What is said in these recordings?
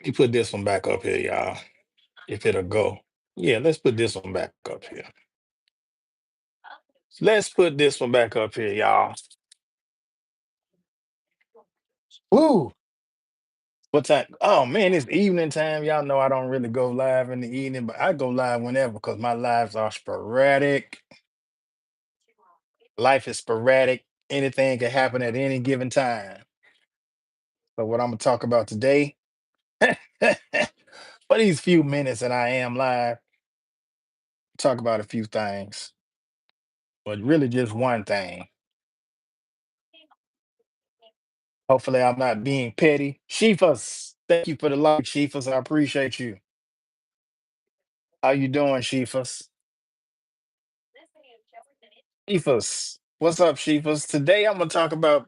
You put this one back up here, y'all. If it'll go. Yeah, let's put this one back up here. Let's put this one back up here, y'all. Woo! What time? Oh man, it's evening time. Y'all know I don't really go live in the evening, but I go live whenever because my lives are sporadic. Life is sporadic. Anything can happen at any given time. So what I'm gonna talk about today, for these few minutes that I am live, talk about a few things, but really just one thing. Hopefully, I'm not being petty. Shifas, thank you for the like, Shifas. I appreciate you. How you doing, Shifas? Shifas, what's up, Shifas? Today, I'm gonna talk about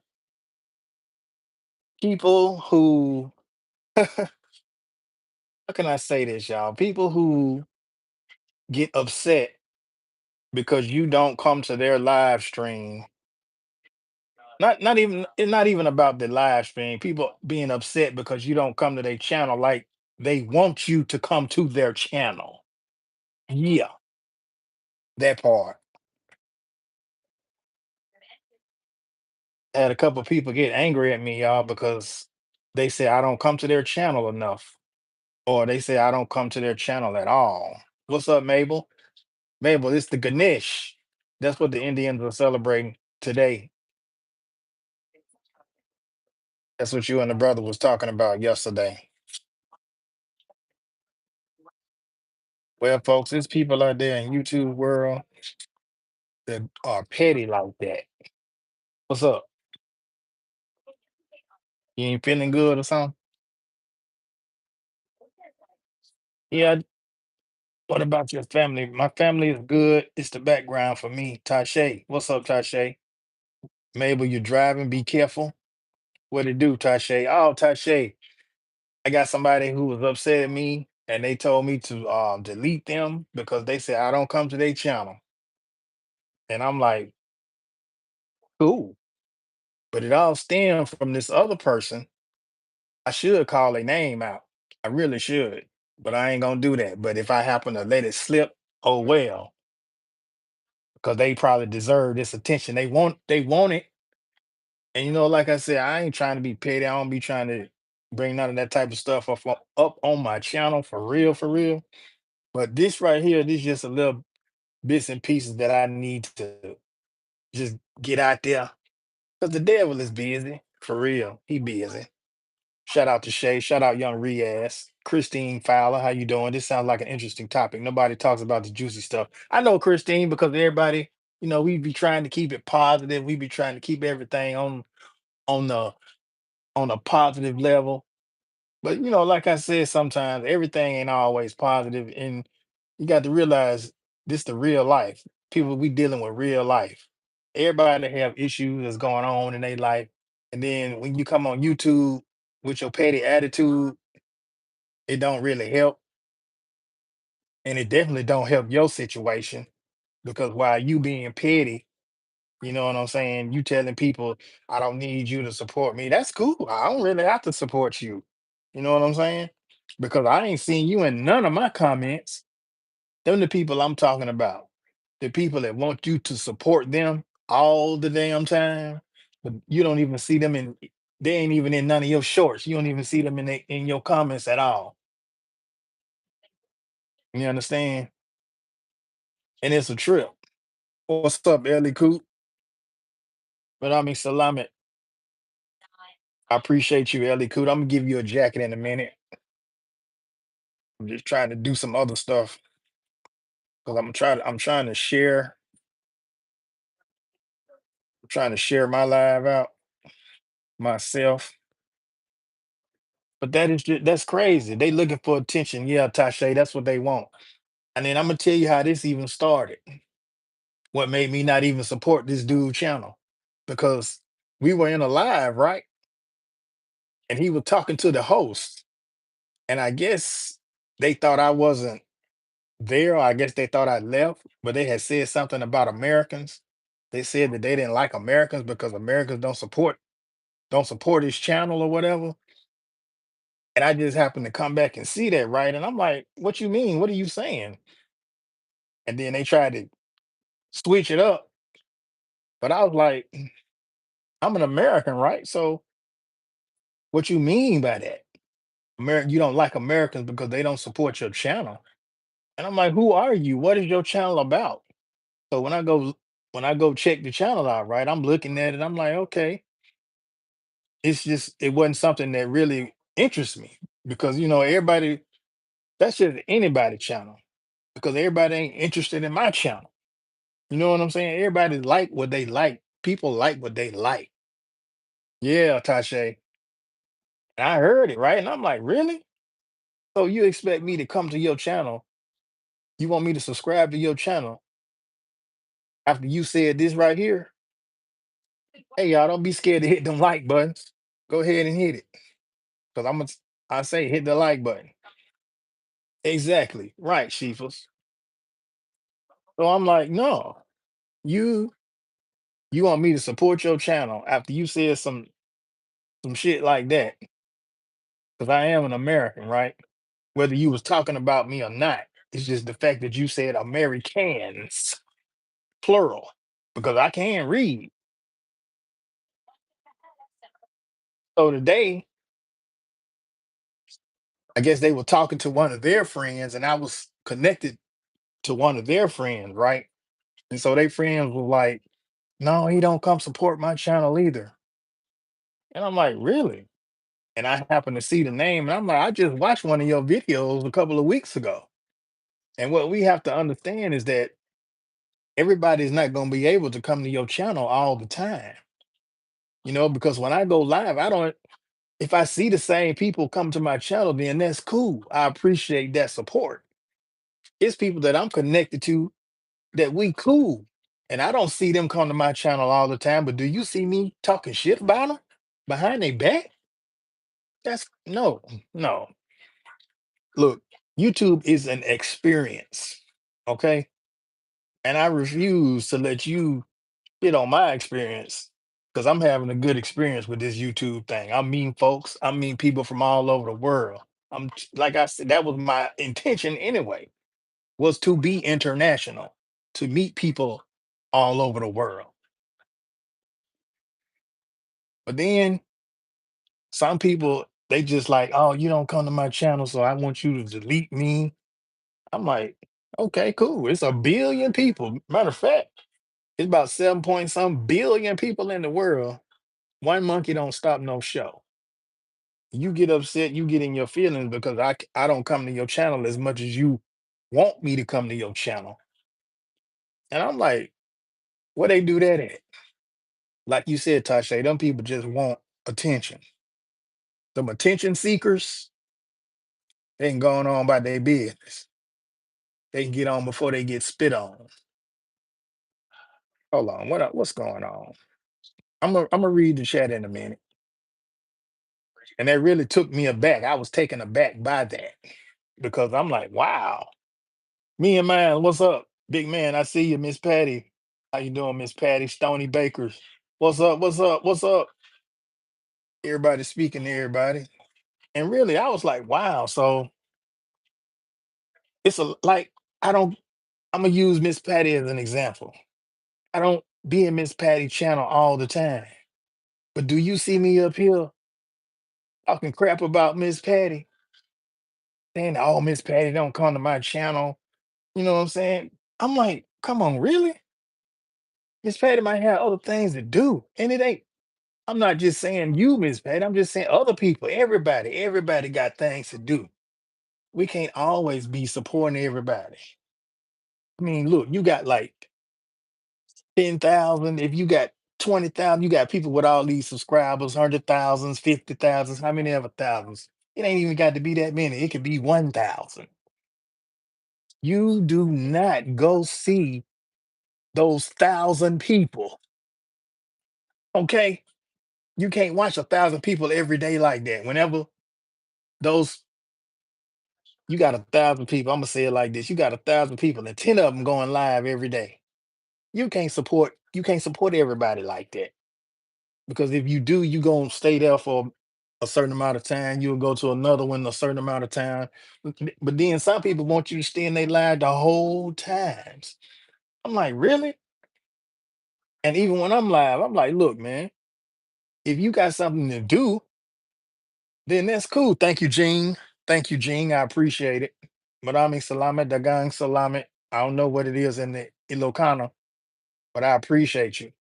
people who. How can I say this, y'all? People who get upset because you don't come to their live stream. Not even it's not even about the live stream. People being upset because you don't come to their channel like they want you to come to their channel. Yeah, that part. I had a couple people get angry at me, y'all, because they say I don't come to their channel enough, or they say I don't come to their channel at all. What's up, Mabel? Mabel, it's the Ganesh. That's what the Indians are celebrating today. That's what you and the brother was talking about yesterday. Well, folks, there's people out there in YouTube world that are petty like that. What's up? You ain't feeling good or something? Yeah. What about your family? My family is good. It's the background for me. Tashay. What's up, Tashay? Mabel, you're driving. Be careful. What it do, Tashay? Oh, Tashay. I got somebody who was upset at me and they told me to delete them because they said I don't come to their channel. And I'm like, cool. But it all stemmed from this other person. I should call their name out. I really should. But I ain't gonna do that. But if I happen to let it slip, oh well, because they probably deserve this attention. They want it. And like I said, I ain't trying to be petty. I don't be trying to bring none of that type of stuff up on my channel for real, for real. But this right here, this just a little bits and pieces that I need to just get out there. Because the devil is busy. For real. He busy. Shout out to Shay. Shout out young Riaz. Christine Fowler. How you doing? This sounds like an interesting topic. Nobody talks about the juicy stuff. I know Christine because everybody, we be trying to keep it positive. We be trying to keep everything on the on a positive level. But like I said, sometimes everything ain't always positive, and you got to realize this the real life. People we dealing with real life. Everybody have issues that's going on in their life, and then when you come on YouTube with your petty attitude, it don't really help, and it definitely don't help your situation because while you being petty, you know what I'm saying? You telling people I don't need you to support me. That's cool. I don't really have to support you. You know what I'm saying? Because I ain't seen you in none of my comments. Them the people I'm talking about. The people that want you to support them all the damn time. But you don't even see them they ain't even in none of your shorts. You don't even see them in your comments at all. You understand? And it's a trip. What's up, Ellie Coop? But I mean Salamet. I appreciate you, Ellie Coop. I'm gonna give you a jacket in a minute. I'm just trying to do some other stuff because I'm trying to share my live out myself. But that's crazy. They looking for attention. Yeah, Tashay, that's what they want. And then I'm gonna tell you how this even started. What made me not even support this dude channel. Because we were in a live, right? And he was talking to the host. And I guess they thought I wasn't there. Or I guess they thought I left, but they had said something about Americans. They said that they didn't like Americans because Americans don't support. don't support his channel or whatever. And I just happened to come back and see that, right? And I'm like, what you mean? What are you saying? And then they tried to switch it up. But I was like, I'm an American, right? So what you mean by that? You don't like Americans because they don't support your channel. And I'm like, who are you? What is your channel about? So when I go check the channel out, right, I'm looking at it, I'm like, okay, it's just it wasn't something that really interests me because everybody that's just anybody channel because everybody ain't interested in my channel. You know what I'm saying? Everybody like what they like. People like what they like. Yeah, Tashay. And I heard it, right? And I'm like, really? So you expect me to come to your channel? You want me to subscribe to your channel after you said this right here? Hey, y'all, don't be scared to hit them like buttons. Go ahead and hit it. Because I say hit the like button. Exactly. Right, Sheefus. So I'm like, no, you you want me to support your channel after you said some shit like that. Because I am an American, right? Whether you was talking about me or not. It's just the fact that you said Americans, plural. Because I can read. So today, I guess they were talking to one of their friends, and I was connected to one of their friends, right? And so they friends were like, no, he don't come support my channel either. And I'm like, really? And I happened to see the name, and I'm like, I just watched one of your videos a couple of weeks ago. And what we have to understand is that everybody's not going to be able to come to your channel all the time, because when I go live, I don't, if I see the same people come to my channel, then that's cool. I appreciate that support. It's people that I'm connected to that we cool. And I don't see them come to my channel all the time, but do you see me talking shit about them behind their back? That's no, no. Look, YouTube is an experience, okay? And I refuse to let you shit on my experience because I'm having a good experience with this YouTube thing. I mean, folks, I mean people from all over the world. Like I said, that was my intention anyway, was to be international, to meet people all over the world. But then some people, they just like, oh, you don't come to my channel, so I want you to delete me. I'm like, okay, cool. It's a billion people. Matter of fact, it's about 7 point some billion people in the world. One monkey don't stop no show. You get upset, you get in your feelings because I don't come to your channel as much as you want me to come to your channel. And I'm like, where they do that at? Like you said, Tasha, them people just want attention. Them attention seekers, they ain't going on by their business. They can get on before they get spit on. Hold on, what's going on? I'm gonna read the chat in a minute. And that really took me aback. I was taken aback by that because I'm like, wow. Me and mine, what's up? Big man, I see you, Miss Patty. How you doing, Miss Patty? Stony Bakers. What's up? What's up? What's up? Everybody speaking to everybody. And really, I was like, wow. So it's like I don't I'm gonna use Miss Patty as an example. I don't be in Miss Patty channel all the time. But do you see me up here talking crap about Miss Patty? Saying, oh, Miss Patty don't come to my channel. You know what I'm saying? I'm like, come on, really? Miss Patty might have other things to do. And it ain't, I'm not just saying you, Miss Patty. I'm just saying other people, everybody got things to do. We can't always be supporting everybody. I mean, look, you got like 10,000. If you got 20,000, you got people with all these subscribers, 100,000s, 50,000s, how many ever thousands? It ain't even got to be that many. It could be 1,000. You do not go see those 1,000 people. Okay? You can't watch 1,000 people every day like that. Whenever those you got 1,000 people, I'm gonna say it like this: you got 1,000 people, and 10 of them going live every day. You can't support everybody like that. Because if you do, you gonna stay there for a certain amount of time. You'll go to another one a certain amount of time. But then some people want you to stay in their live the whole times. I'm like, really? And even when I'm live, I'm like, look, man, if you got something to do, then that's cool. Thank you, Gene. Thank you, Gene. I appreciate it. Maraming salamat, dagang salamat. I don't know what it is in the Ilocano, but I appreciate you.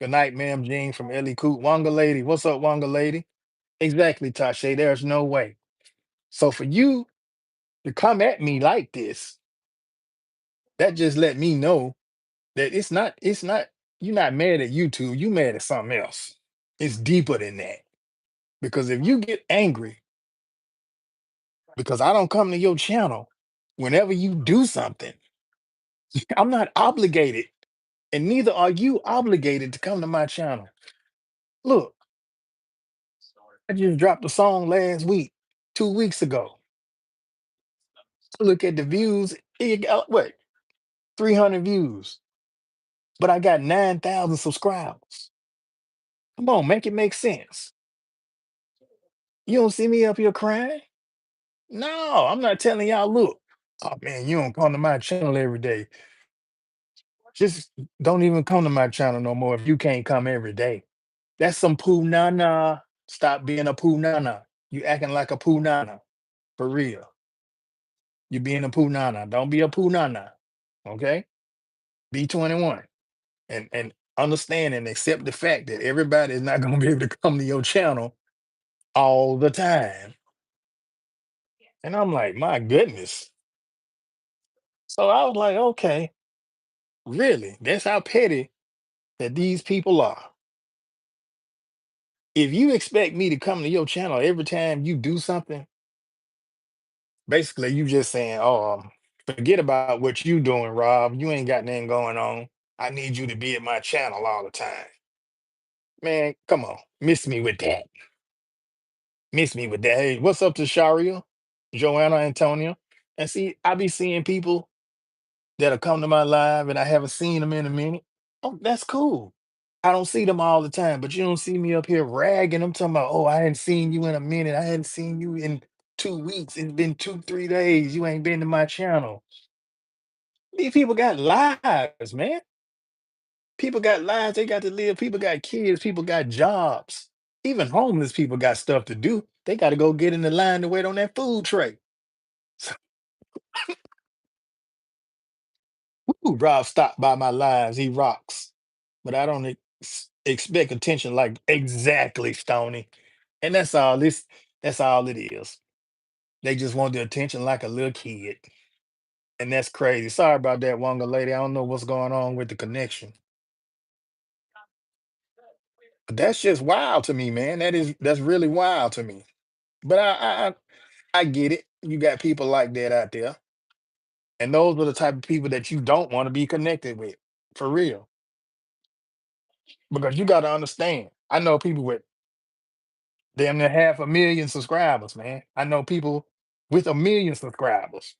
Good night, ma'am, Jean from Ellie Coot. Wanga lady. What's up, Wanga lady? Exactly, Tashe. There's no way. So for you to come at me like this, that just let me know that it's not, you're not mad at YouTube, you mad at something else. It's deeper than that. Because if you get angry because I don't come to your channel whenever you do something, I'm not obligated, and neither are you obligated to come to my channel. Look, I just dropped a song last week, 2 weeks ago. Look at the views. It got what? 300 views. But I got 9,000 subscribers. Come on, make it make sense. You don't see me up here crying? No, I'm not telling y'all, look, oh man, you don't come to my channel every day. Just don't even come to my channel no more if you can't come every day. That's some poo nana. Stop being a poo nana. You acting like a poo nana. For real. You being a poo nana. Don't be a poo nana. Okay? Be 21. And understand and accept the fact that everybody is not gonna be able to come to your channel all the time. And I'm like, my goodness. So I was like, okay, really? That's how petty that these people are. If you expect me to come to your channel every time you do something, basically you just saying, oh, forget about what you doing, Rob. You ain't got nothing going on. I need you to be at my channel all the time. Man, come on. Miss me with that. Miss me with that. Hey, what's up to Sharia, Joanna, Antonia? And see, I be seeing people that'll come to my live and I haven't seen them in a minute. Oh, that's cool. I don't see them all the time, but you don't see me up here ragging. I'm talking about, oh, I hadn't seen you in a minute. I hadn't seen you in 2 weeks. It's been 2, 3 days. You ain't been to my channel. These people got lives, man. People got lives. They got to live. People got kids. People got jobs. Even homeless people got stuff to do. They got to go get in the line to wait on that food tray. So, woo, Rob stopped by my lives. He rocks. But I don't expect attention like exactly Stony. And that's all it is. They just want the attention like a little kid. And that's crazy. Sorry about that, Wonga lady. I don't know what's going on with the connection. But that's just wild to me, man. That's really wild to me. But I get it. You got people like that out there. And those are the type of people that you don't want to be connected with. For real. Because you gotta understand. I know people with damn near 500,000 subscribers, man. I know people with 1 million subscribers.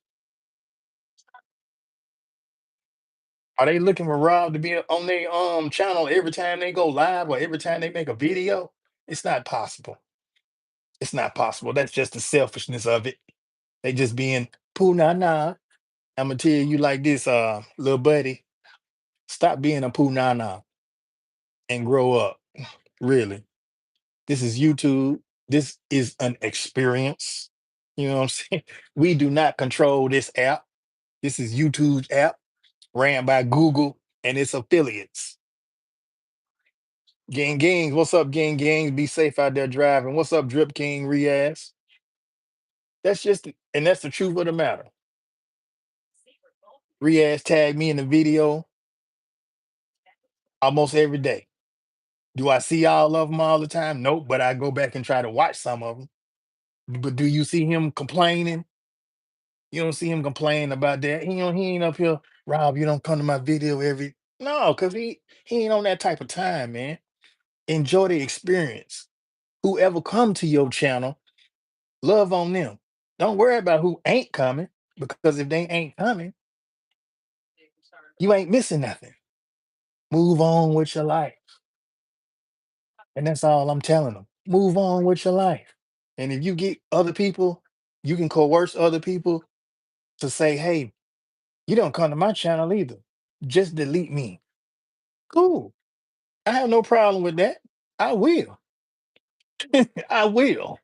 Are they looking for Rob to be on their channel every time they go live or every time they make a video? It's not possible. It's not possible. That's just the selfishness of it. They just being poo na na. I'm gonna tell you like this, little buddy. Stop being a poo na na and grow up. Really. This is YouTube. This is an experience. You know what I'm saying? We do not control this app. This is YouTube's app ran by Google and its affiliates. Gang, what's up, gang? Be safe out there driving. What's up, Drip King Riaz? That's just, and that's the truth of the matter. Riaz tagged me in the video almost every day. Do I see all of them all the time? Nope, but I go back and try to watch some of them. But do you see him complaining? You don't see him complain about that. He ain't up here, Rob, you don't come to my video every. No, because he ain't on that type of time, man. Enjoy the experience. Whoever come to your channel, love on them. Don't worry about who ain't coming, because if they ain't coming, you ain't missing nothing. Move on with your life. And that's all I'm telling them. Move on with your life. And if you get other people, you can coerce other people to say, hey, you don't come to my channel either. Just delete me. Cool. I have no problem with that. I will. I will.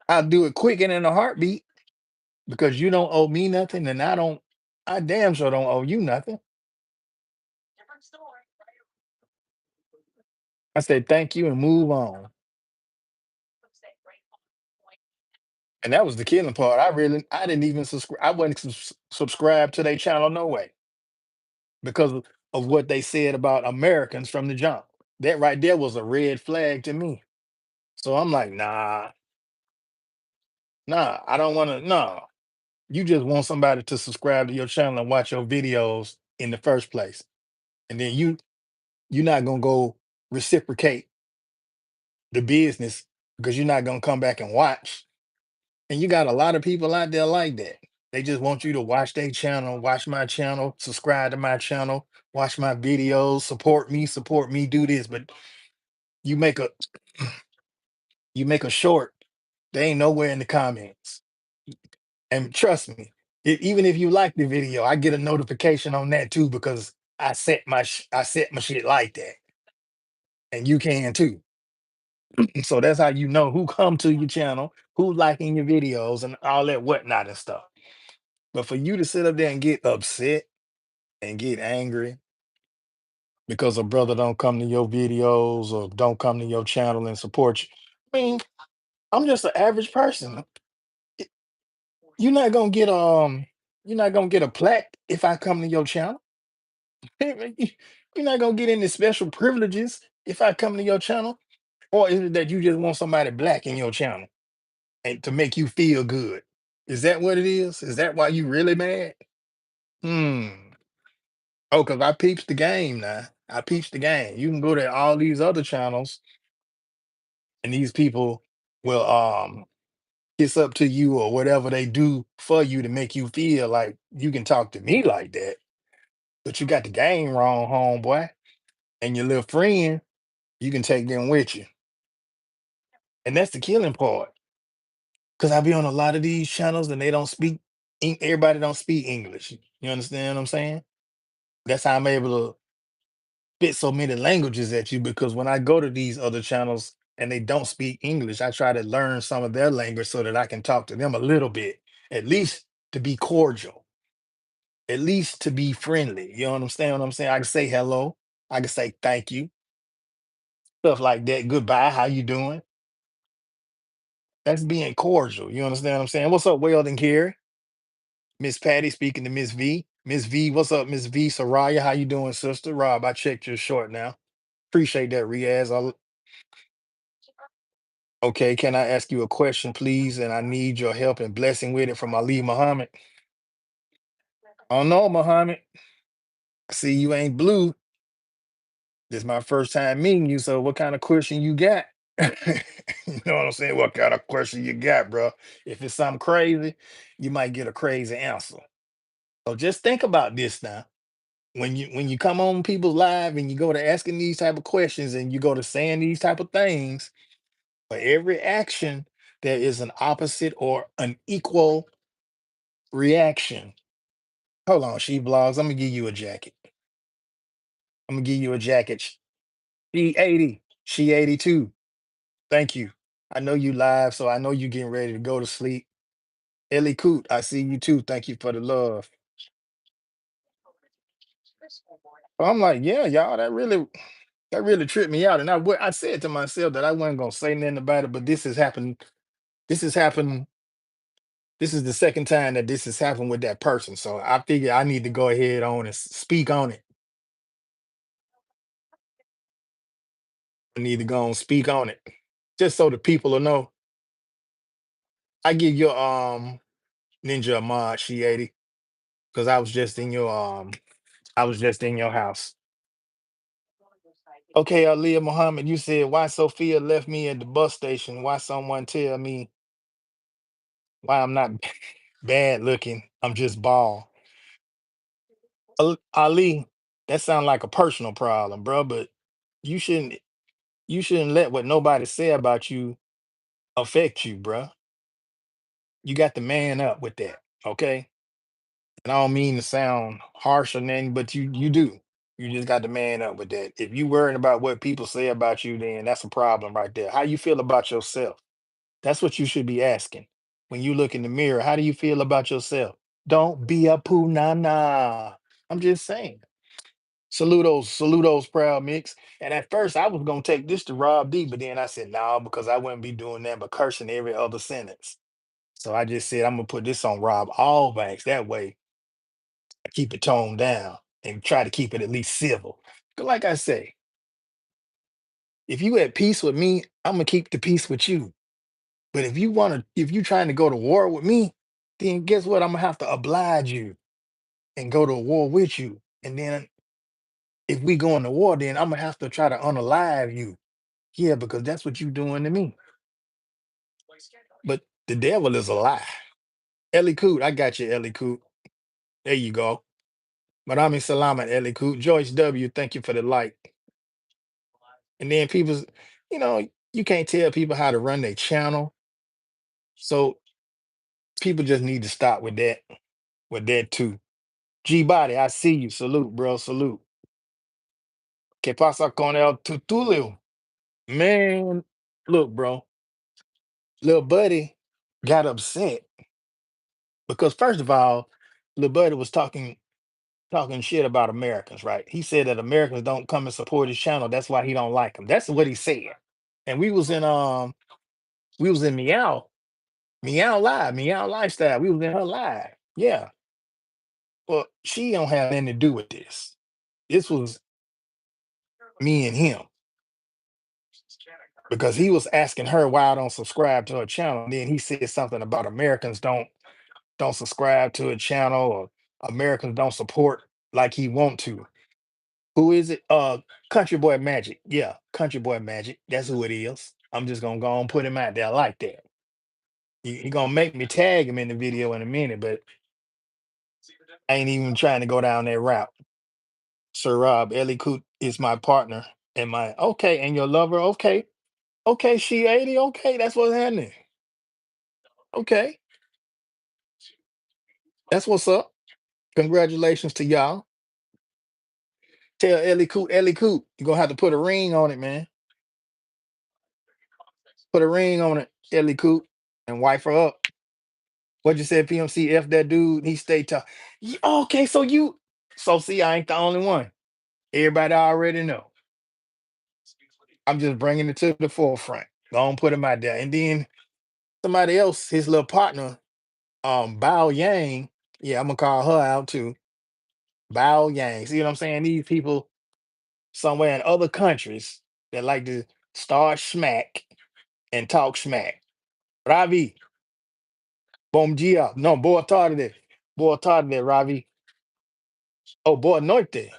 I'll do it quick and in a heartbeat because you don't owe me nothing and I damn sure don't owe you nothing. I said thank you and move on. And that was the killing part. I didn't even subscribe. I wasn't subscribed to their channel no way because of what they said about Americans from the jump. That right there was a red flag to me. So I'm like, nah, I don't want to. No, you just want somebody to subscribe to your channel and watch your videos in the first place, and then you're not gonna go reciprocate the business because you're not gonna come back and watch. And you got a lot of people out there like that. They just want you to watch their channel, watch my channel, subscribe to my channel, watch my videos, support me, do this. But you make a you make a short, they ain't nowhere in the comments. And trust me, even if you like the video, I get a notification on that too because I set my shit like that, and you can too. So that's how you know who come to your channel, who liking your videos, and all that whatnot and stuff. But for you to sit up there and get upset and get angry because a brother don't come to your videos or don't come to your channel and support you, I mean, I'm just an average person. Y- You're not gonna get you're not gonna get a plaque if I come to your channel. You're not gonna get any special privileges if I come to your channel. Or is it that you just want somebody black in your channel and to make you feel good? Is that what it is? Is that why you really mad? Hmm. Oh, because I peeps the game now. I peeps the game. You can go to all these other channels and these people will kiss up to you or whatever they do for you to make you feel like you can talk to me like that. But you got the game wrong, homeboy. And your little friend, you can take them with you. And that's the killing part. Because I be on a lot of these channels and they don't speak, everybody don't speak English. You understand what I'm saying? That's how I'm able to spit so many languages at you because when I go to these other channels and they don't speak English, I try to learn some of their language so that I can talk to them a little bit, at least to be cordial, at least to be friendly. You understand what I'm saying? I can say hello, I can say thank you, stuff like that. Goodbye, how you doing? That's being cordial. You understand what I'm saying? What's up, Weldon Carey? Miss Patty speaking to Miss V. Miss V, what's up, Miss V? Soraya, how you doing, sister? Rob, I checked your short now. Appreciate that, Riaz. Okay, can I ask you a question, please? And I need your help and blessing with it from Ali Muhammad. Oh no, Muhammad. I see you ain't blue. This is my first time meeting you, so what kind of question you got? You know what I'm saying? What kind of question you got, bro? If it's something crazy, you might get a crazy answer. So just think about this now. When you come on people's live and you go to asking these type of questions and you go to saying these type of things, for every action, there is an opposite or an equal reaction. Hold on, she blogs. I'm gonna give you a jacket. I'm gonna give you a jacket. She 80. She 82. Thank you. I know you live, so I know you getting ready to go to sleep. Ellie Coot, I see you too. Thank you for the love. I'm like, yeah, y'all, that really tripped me out. And I said to myself that I wasn't gonna say nothing about it, but this has happened. This has happened. This is the second time that this has happened with that person. So I figure I need to go ahead on and speak on it. I need to go and speak on it. Just so the people will know. I give your ninja a mod, she 80. Because I was just in your house. Okay, Aliyah Muhammad, you said why Sophia left me at the bus station. Why someone tell me why I'm not bad looking. I'm just bald. Ali, that sounds like a personal problem, bro. But You shouldn't you shouldn't let what nobody say about you affect you, bruh. You got to man up with that, okay? And I don't mean to sound harsh or nothing, but you do. You just got to man up with that. If you worrying about what people say about you, then that's a problem right there. How you feel about yourself? That's what you should be asking. When you look in the mirror, how do you feel about yourself? Don't be a punana. I'm just saying. Saludos, proud mix. And at first I was gonna take this to Rob D, but then I said, no, because I wouldn't be doing that but cursing every other sentence. So I just said I'm gonna put this on Rob Allbanks. That way I keep it toned down and try to keep it at least civil. 'Cause like I say, if you at peace with me, I'm gonna keep the peace with you. But if you trying to go to war with me, then guess what? I'm gonna have to oblige you and go to war with you. And then if we go into war, then I'm gonna have to try to unalive you. Yeah, because that's what you doing to me. But the devil is a lie. Ellie Coot, I got you, Ellie Coot. There you go. Madame Salamat, Ellie Coot. Joyce W, thank you for the like. And then people's, you know, you can't tell people how to run their channel. So people just need to stop with that too. G Body, I see you. Salute, bro. Salute. Que pasa con el tutulio? Man, look, bro. Little buddy got upset because first of all, little buddy was talking shit about Americans, right? He said that Americans don't come and support his channel. That's why he don't like him. That's what he said. And we was in Meow Lifestyle. We was in her live. Yeah. Well, she don't have anything to do with this. This was me and him because he was asking her why I don't subscribe to her channel. And then he said something about Americans don't subscribe to a channel or Americans don't support like he want to. Who is it? Country Boy Magic. Yeah, Country Boy Magic. That's who it is. I'm just gonna go and put him out there like that. He gonna make me tag him in the video in a minute, but I ain't even trying to go down that route. Sir Rob, Ellie Coot is my partner and my okay, and your lover. Okay, okay, she 80. Okay, that's what's happening. Okay, that's what's up. Congratulations to y'all. Tell Ellie Coot, you're gonna have to put a ring on it, man. Put a ring on it, Ellie Coot, and wife her up. What you said, PMC, F that dude, he stay talk. Okay, so see, I ain't the only one. Everybody already know. I'm just bringing it to the forefront. Go put him out there. And then somebody else, his little partner, Bao Yang. Yeah, I'm gonna call her out too. Bao Yang. See what I'm saying? These people somewhere in other countries that like to start smack and talk smack. Ravi, bom dia. No, boa tarde. Boa tarde, Ravi. Oh, boa noite.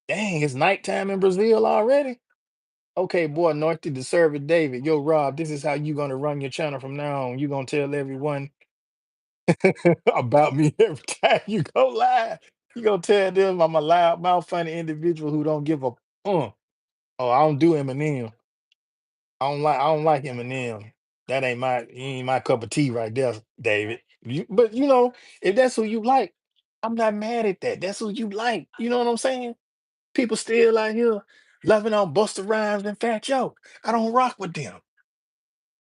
Dang, it's nighttime in Brazil already. Okay, boy, Northy the server David. Yo, Rob, this is how you gonna run your channel from now on. You gonna tell everyone about me every time you go live. You gonna tell them I'm a loud mouth funny individual who don't give a Oh, I don't do Eminem. I don't like Eminem. That he ain't my cup of tea right there, David. But if that's who you like, I'm not mad at that. That's who you like. You know what I'm saying? People still out here loving on Busta Rhymes and Fat Joe. I don't rock with them.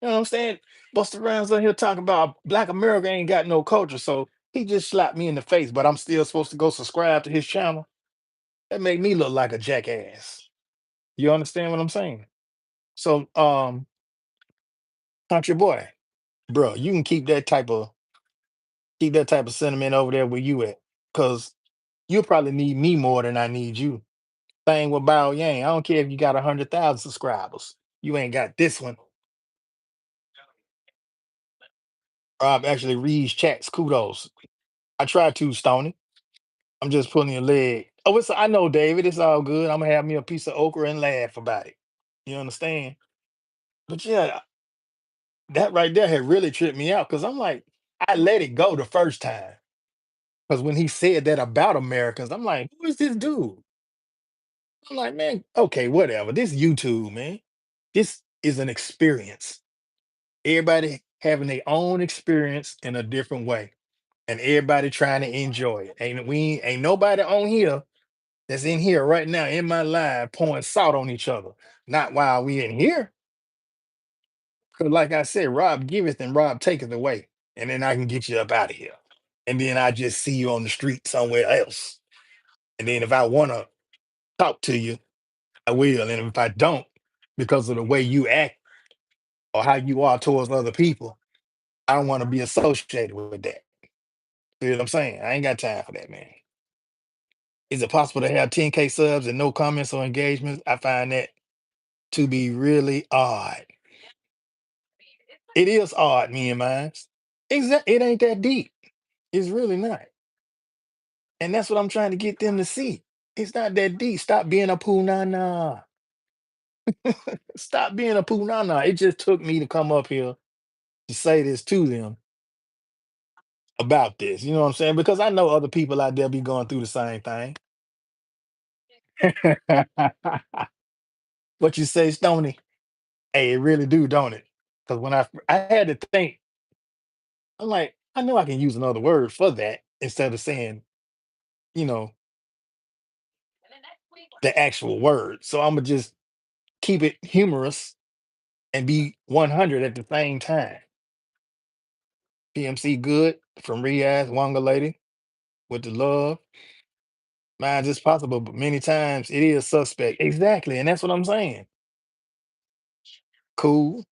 You know what I'm saying? Busta Rhymes out here talking about Black America ain't got no culture, so he just slapped me in the face, but I'm still supposed to go subscribe to his channel. That make me look like a jackass. You understand what I'm saying? So, country boy, bro, you can keep that type of sentiment over there where you at, cause you'll probably need me more than I need you. Thing with Bao Yang, I don't care if you got 100,000 subscribers. You ain't got this one. Rob actually reads chats. Kudos. I try to, Stony. I'm just pulling your leg. Oh, I know, David. It's all good. I'm gonna have me a piece of okra and laugh about it. You understand? But yeah, that right there had really tripped me out because I'm like, I let it go the first time. Because when he said that about Americans, I'm like, who is this dude? I'm like, man, okay, whatever. This YouTube, man. This is an experience. Everybody having their own experience in a different way. And everybody trying to enjoy it. Ain't nobody on here that's in here right now in my live pouring salt on each other. Not while we in here. Because like I said, Rob giveth and Rob taketh away. And then I can get you up out of here. And then I just see you on the street somewhere else. And then if I want to talk to you, I will. And if I don't, because of the way you act or how you are towards other people, I don't want to be associated with that. You know what I'm saying? I ain't got time for that, man. Is it possible to have 10K subs and no comments or engagements? I find that to be really odd. It is odd, me and mine. It ain't that deep. It's really not. And that's what I'm trying to get them to see. It's not that deep. Stop being a punana. Stop being a punana. It just took me to come up here to say this to them about this. You know what I'm saying? Because I know other people out there be going through the same thing. What you say, Stony? Hey, it really do, don't it? Because when I had to think, I'm like, I know I can use another word for that instead of saying, you know, the actual word. So I'm gonna just keep it humorous and be 100 at the same time. PMC good from Riyadh, Wanga lady with the love. Mine's is possible, but many times it is suspect. Exactly, and that's what I'm saying. Cool.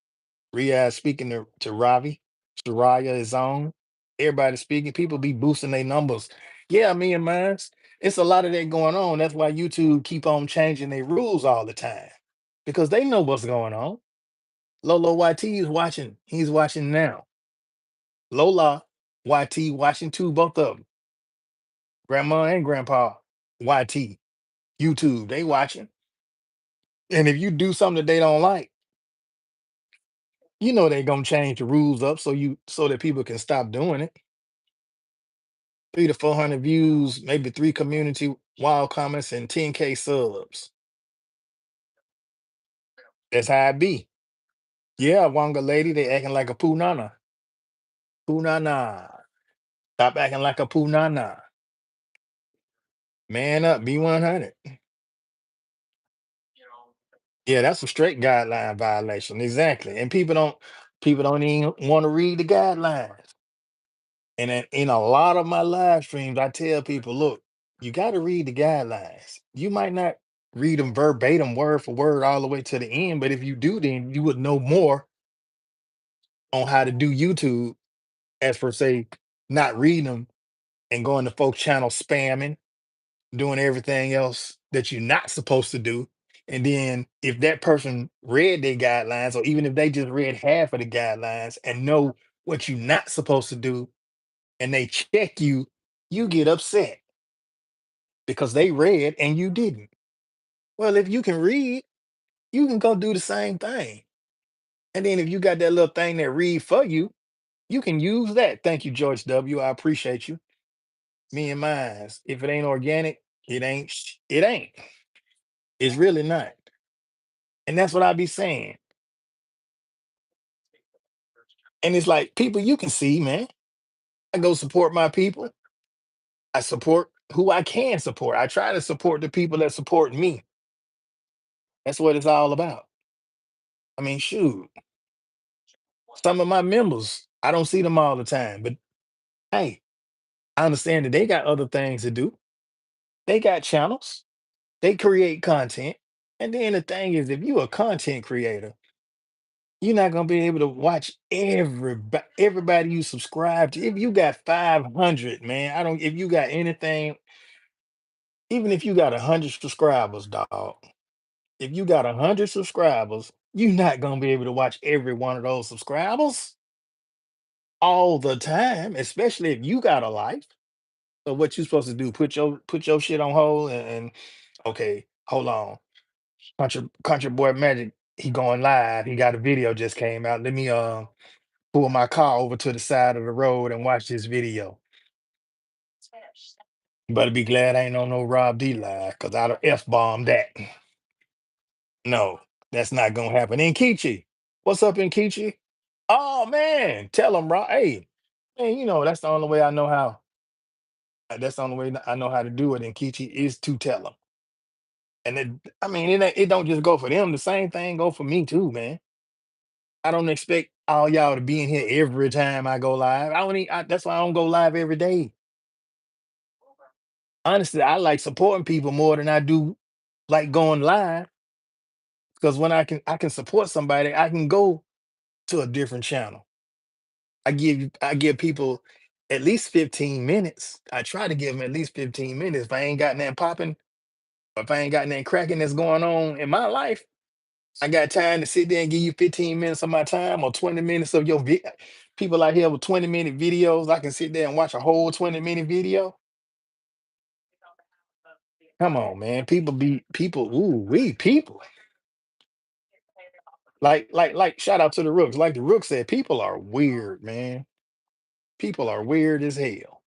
Riyadh speaking to Ravi, Soraya is on. Everybody speaking. People be boosting their numbers. Yeah, me and mine's. It's a lot of that going on. That's why YouTube keep on changing their rules all the time because they know what's going on. Lolo YT is watching. He's watching now. Lola YT watching too, both of them. Grandma and Grandpa YT YouTube. They watching. And if you do something that they don't like, you know they gonna change the rules up so that people can stop doing it. 3 to 400 views, maybe 3 community wild comments, and 10K subs. That's how it be. Yeah, Wanga lady, they acting like a punana. Punana. Stop acting like a punana. Man up, be 100. Yeah, that's a straight guideline violation. Exactly. And people don't even want to read the guidelines. And in a lot of my live streams, I tell people, look, you got to read the guidelines. You might not read them verbatim, word for word, all the way to the end, but if you do, then you would know more on how to do YouTube as per say, not reading them and going to folks' channel spamming, doing everything else that you're not supposed to do. And then if that person read their guidelines, or even if they just read half of the guidelines and know what you're not supposed to do, and they check you, you get upset because they read and you didn't. Well, if you can read, you can go do the same thing. And then if you got that little thing that read for you, you can use that. Thank you, George W. I appreciate you. Me and mines. If it ain't organic, it ain't. It ain't. It's really not. And that's what I be saying. And it's like people you can see, man. I go support my people. I support who I can support. I try to support the people that support me. That's what it's all about. I mean, shoot. Some of my members, I don't see them all the time, but hey, I understand that they got other things to do. They got channels. They create content. And then the thing is, if you're a content creator, you're not gonna be able to watch everybody you subscribe to. If you got 500, man, I don't. If you got anything, even if you got 100 subscribers, dog. If you got 100 subscribers, you're not gonna be able to watch every one of those subscribers all the time, especially if you got a life. So what you supposed to do? Put your shit on hold and okay, hold on. Country boy Magic, he going live. He got a video just came out. Let me pull my car over to the side of the road and watch this video. You better be glad I ain't on no Rob D live, cause I'd have F bombed that. No, that's not gonna happen. Inkichi, what's up, Inkichi? Oh man, tell him, Rob. Hey, man, that's the only way I know how. That's the only way I know how to do it. Inkichi is to tell them. And I mean, it don't just go for them. The same thing go for me too, man. I don't expect all y'all to be in here every time I go live. I don't. That's why I don't go live every day. Honestly, I like supporting people more than I do like going live. Because when I can support somebody, I can go to a different channel. I give people at least 15 minutes. I try to give them at least 15 minutes. If I ain't got nothing popping, if I ain't got nothing cracking that's going on in my life, I got time to sit there and give you 15 minutes of my time or 20 minutes of your people out here with 20-minute videos. I can sit there and watch a whole 20-minute video. Come on, man. People, ooh, we people. Like, shout out to the Rooks. Like the Rook said, people are weird, man. People are weird as hell.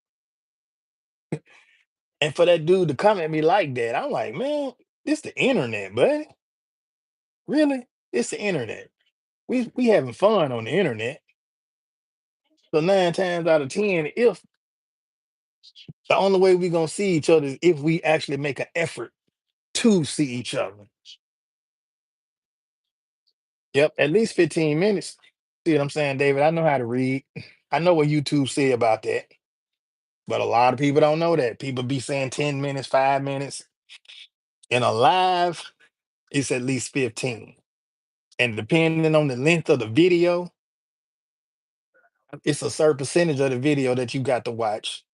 And for that dude to come at me like that, I'm like, man, this the internet, buddy. Really? It's the internet. We having fun on the internet. So 9 times out of 10, if the only way we gonna see each other is if we actually make an effort to see each other. Yep, at least 15 minutes. See what I'm saying, David? I know how to read. I know what YouTube say about that. But a lot of people don't know that. People be saying 10 minutes, 5 minutes. In a live, it's at least 15. And depending on the length of the video, it's a certain percentage of the video that you got to watch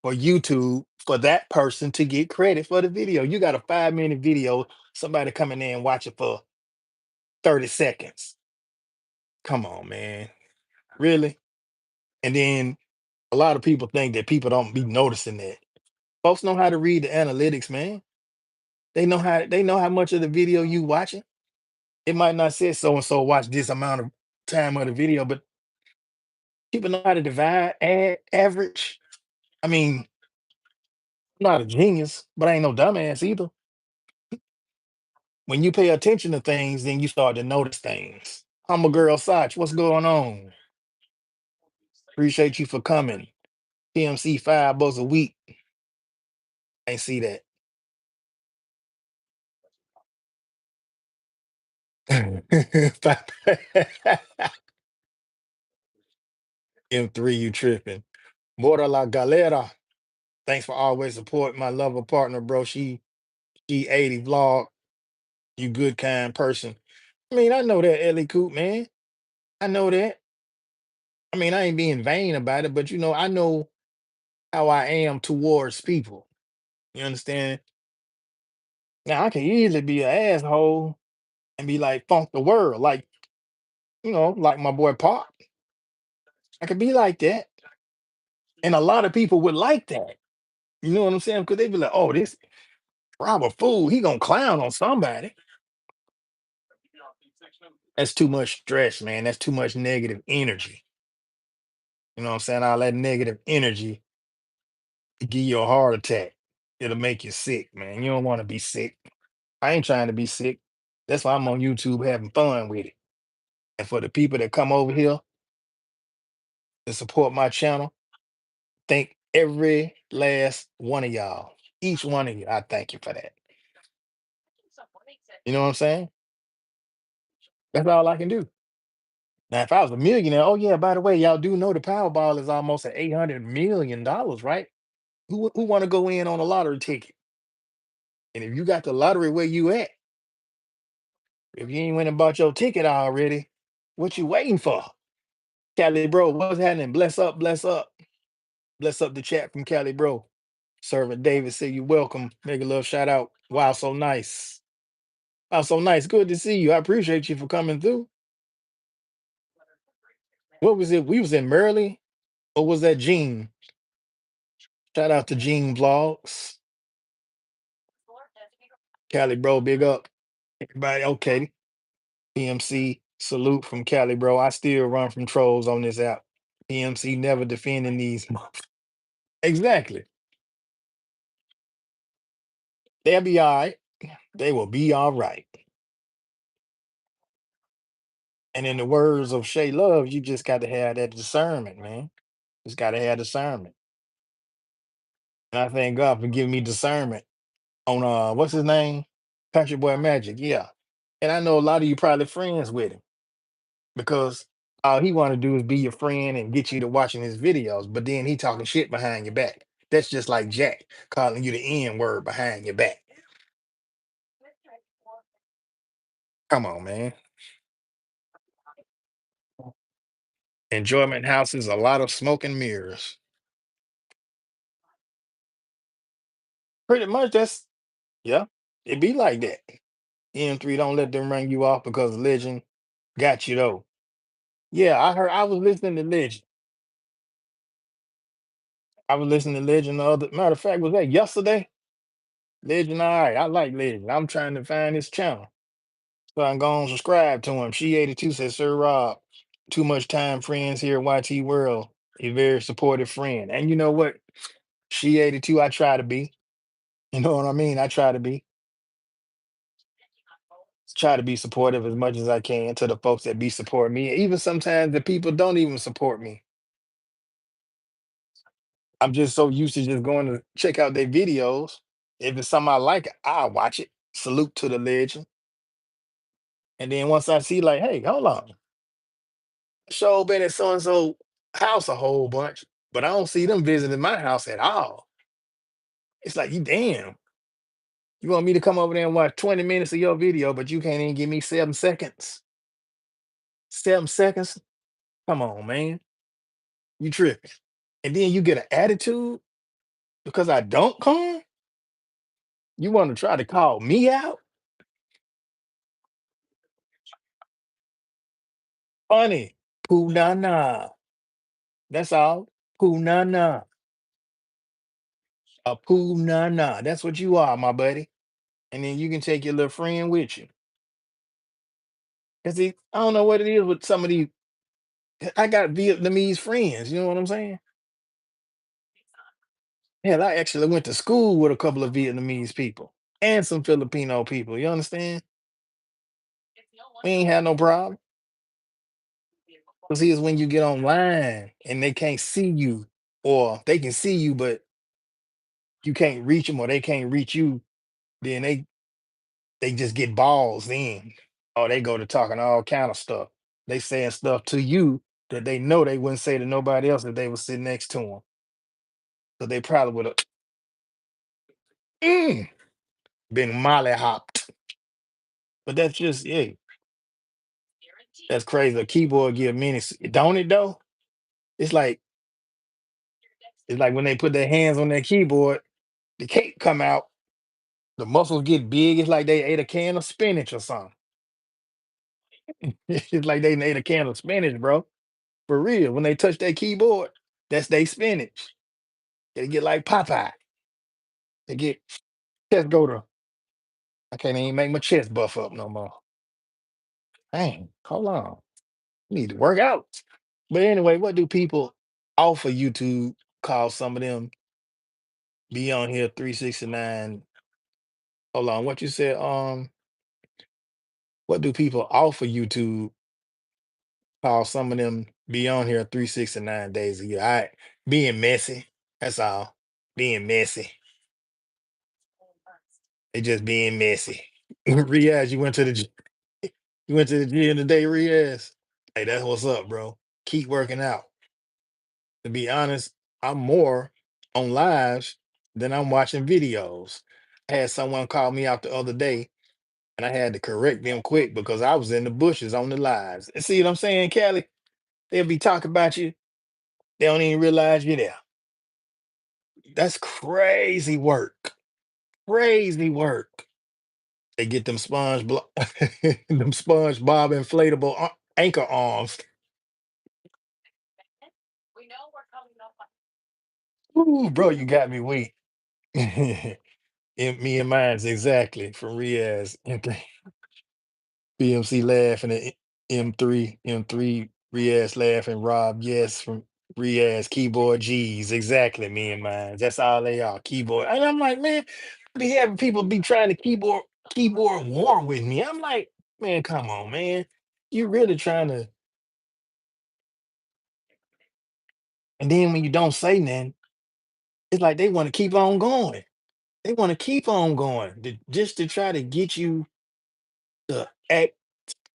for YouTube for that person to get credit for the video. You got a 5-minute video, somebody coming in and watch it for 30 seconds. Come on, man. Really? And then a lot of people think that people don't be noticing that. Folks know how to read the analytics, man. They know how much of the video you watching. It might not say so and so watch this amount of time of the video, but people know how to divide, add, average. I mean, I'm not a genius, but I ain't no dumbass either. When you pay attention to things, then you start to notice things. I'm a girl, Sach. What's going on? Appreciate you for coming. PMC $5 a week. Ain't see that. M3, you tripping. Border la galera. Thanks for always supporting my lover partner, bro. She 80 vlog. You good kind person. I mean, I know that, Ellie Coop, man. I know that. I mean, I ain't being vain about it, but I know how I am towards people. You understand? Now I can easily be an asshole and be like funk the world, like my boy Pop. I could be like that. And a lot of people would like that. You know what I'm saying? Because they be like, oh, this Rob a fool. He gonna clown on somebody. That's too much stress, man. That's too much negative energy. You know what I'm saying? All that negative energy give you a heart attack. It'll make you sick, man. You don't want to be sick. I ain't trying to be sick. That's why I'm on YouTube having fun with it. And for the people that come over here to support my channel, thank every last one of y'all. Each one of you, I thank you for that. You know what I'm saying? That's all I can do. Now, if I was a millionaire, oh yeah, by the way, y'all do know the Powerball is almost at $800 million, right? Who want to go in on a lottery ticket? And if you got the lottery where you at, if you ain't went and bought your ticket already, what you waiting for? Cali bro, what's happening? Bless up, bless up. Bless up the chat from Cali bro. Servant David say you welcome. Make a little shout out. Wow, so nice. Wow, so nice. Good to see you. I appreciate you for coming through. What was it? We was in Maryland, or was that Gene? Shout out to Gene Vlogs. Cali bro, big up. Everybody okay. PMC, salute from Cali bro. I still run from trolls on this app. PMC never defending these. Exactly. They'll be all right. They will be all right. And in the words of Shay Love, you just got to have that discernment, man. Just got to have discernment. And I thank God for giving me discernment on what's his name? Country Boy Magic. Yeah. And I know a lot of you probably friends with him because all he want to do is be your friend and get you to watching his videos, but then he talking shit behind your back. That's just like Jack calling you the N word behind your back. Come on, man. Enjoyment houses, a lot of smoke and mirrors. Pretty much that's yeah. It be like that. M3, don't let them run you off because Legend got you though. Yeah, I was listening to Legend. I was listening to Legend the other matter of fact, was that yesterday? Legend, all right. I like Legend. I'm trying to find his channel. So I'm going to subscribe to him. She 82 says, Sir Rob, too much time friends here at YT World. A very supportive friend. And you know what? She 82, I try to be. You know what I mean? I try to be supportive as much as I can to the folks that be supporting me. Even sometimes the people don't even support me. I'm just so used to just going to check out their videos. If it's something I like, I'll watch it. Salute to the legend. And then once I see, like, hey, hold on. Show been at so and so house a whole bunch, but I don't see them visiting my house at all. It's like, you damn. You want me to come over there and watch 20 minutes of your video, but you can't even give me 7 seconds? 7 seconds? Come on, man. You tripping. And then you get an attitude because I don't come? You want to try to call me out? Funny. Punana. That's all. Punana. A punana. That's what you are, my buddy. And then you can take your little friend with you. Cause I don't know what it is with some of these. I got Vietnamese friends. You know what I'm saying? Hell, I actually went to school with a couple of Vietnamese people and some Filipino people. You understand? We ain't had no problem. Cause here's when you get online and they can't see you, or they can see you, but you can't reach them, or they can't reach you. Then they just get balls in, or they go to talking all kind of stuff. They saying stuff to you that they know they wouldn't say to nobody else if they was sitting next to them. So they probably would have been molly hopped. But that's just yeah, that's crazy. A keyboard give minutes, don't it though? It's like it's like when they put their hands on that keyboard, the cake come out, the muscles get big. It's like they ate a can of spinach or something. It's like they ate a can of spinach, bro. For real. When they touch that keyboard, that's they spinach. They get like Popeye. They get chest go to. I can't even make my chest buff up no more. Dang, hold on. Need to work out. But anyway, what do people offer you to call some of them be on here 369? Hold on, what you said? What do people offer you to call some of them be on here 369 days a year? All right, being messy. That's all. Being messy. They just being messy. Riaz, you went to the gym today, Riaz. Hey, that's what's up, bro. Keep working out. To be honest, I'm more on lives than I'm watching videos. I had someone call me out the other day and I had to correct them quick because I was in the bushes on the lives. And see what I'm saying, Callie? They'll be talking about you. They don't even realize you're there. That's crazy work. Crazy work. They get them them SpongeBob inflatable anchor arms. Ooh, bro, you got me weak. Me and mine's exactly from Riaz. BMC laughing at M3 Riaz laughing. Rob, yes, from Riaz keyboard G's. Exactly, me and mine. That's all they are. Keyboard. And I'm like, man, be having people be trying to keyboard war with me. I'm like, man, come on, man. You really trying to, and then when you don't say nothing, it's like they want to keep on going. They want to keep on going just to try to get you to act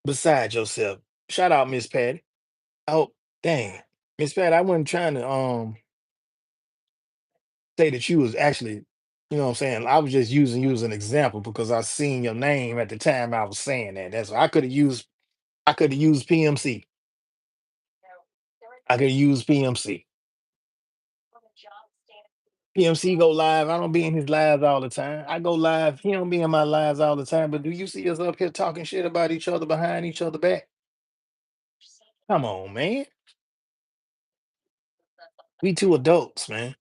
beside yourself. Shout out, Miss Patty. Oh, dang. Miss Patty, I wasn't trying to say that you was actually, you know what I'm saying? I was just using you as an example because I seen your name at the time I was saying that. That's I could have used PMC. I could have used PMC. PMC go live. I don't be in his lives all the time. I go live. He don't be in my lives all the time. But do you see us up here talking shit about each other behind each other back? Come on, man. We two adults, man.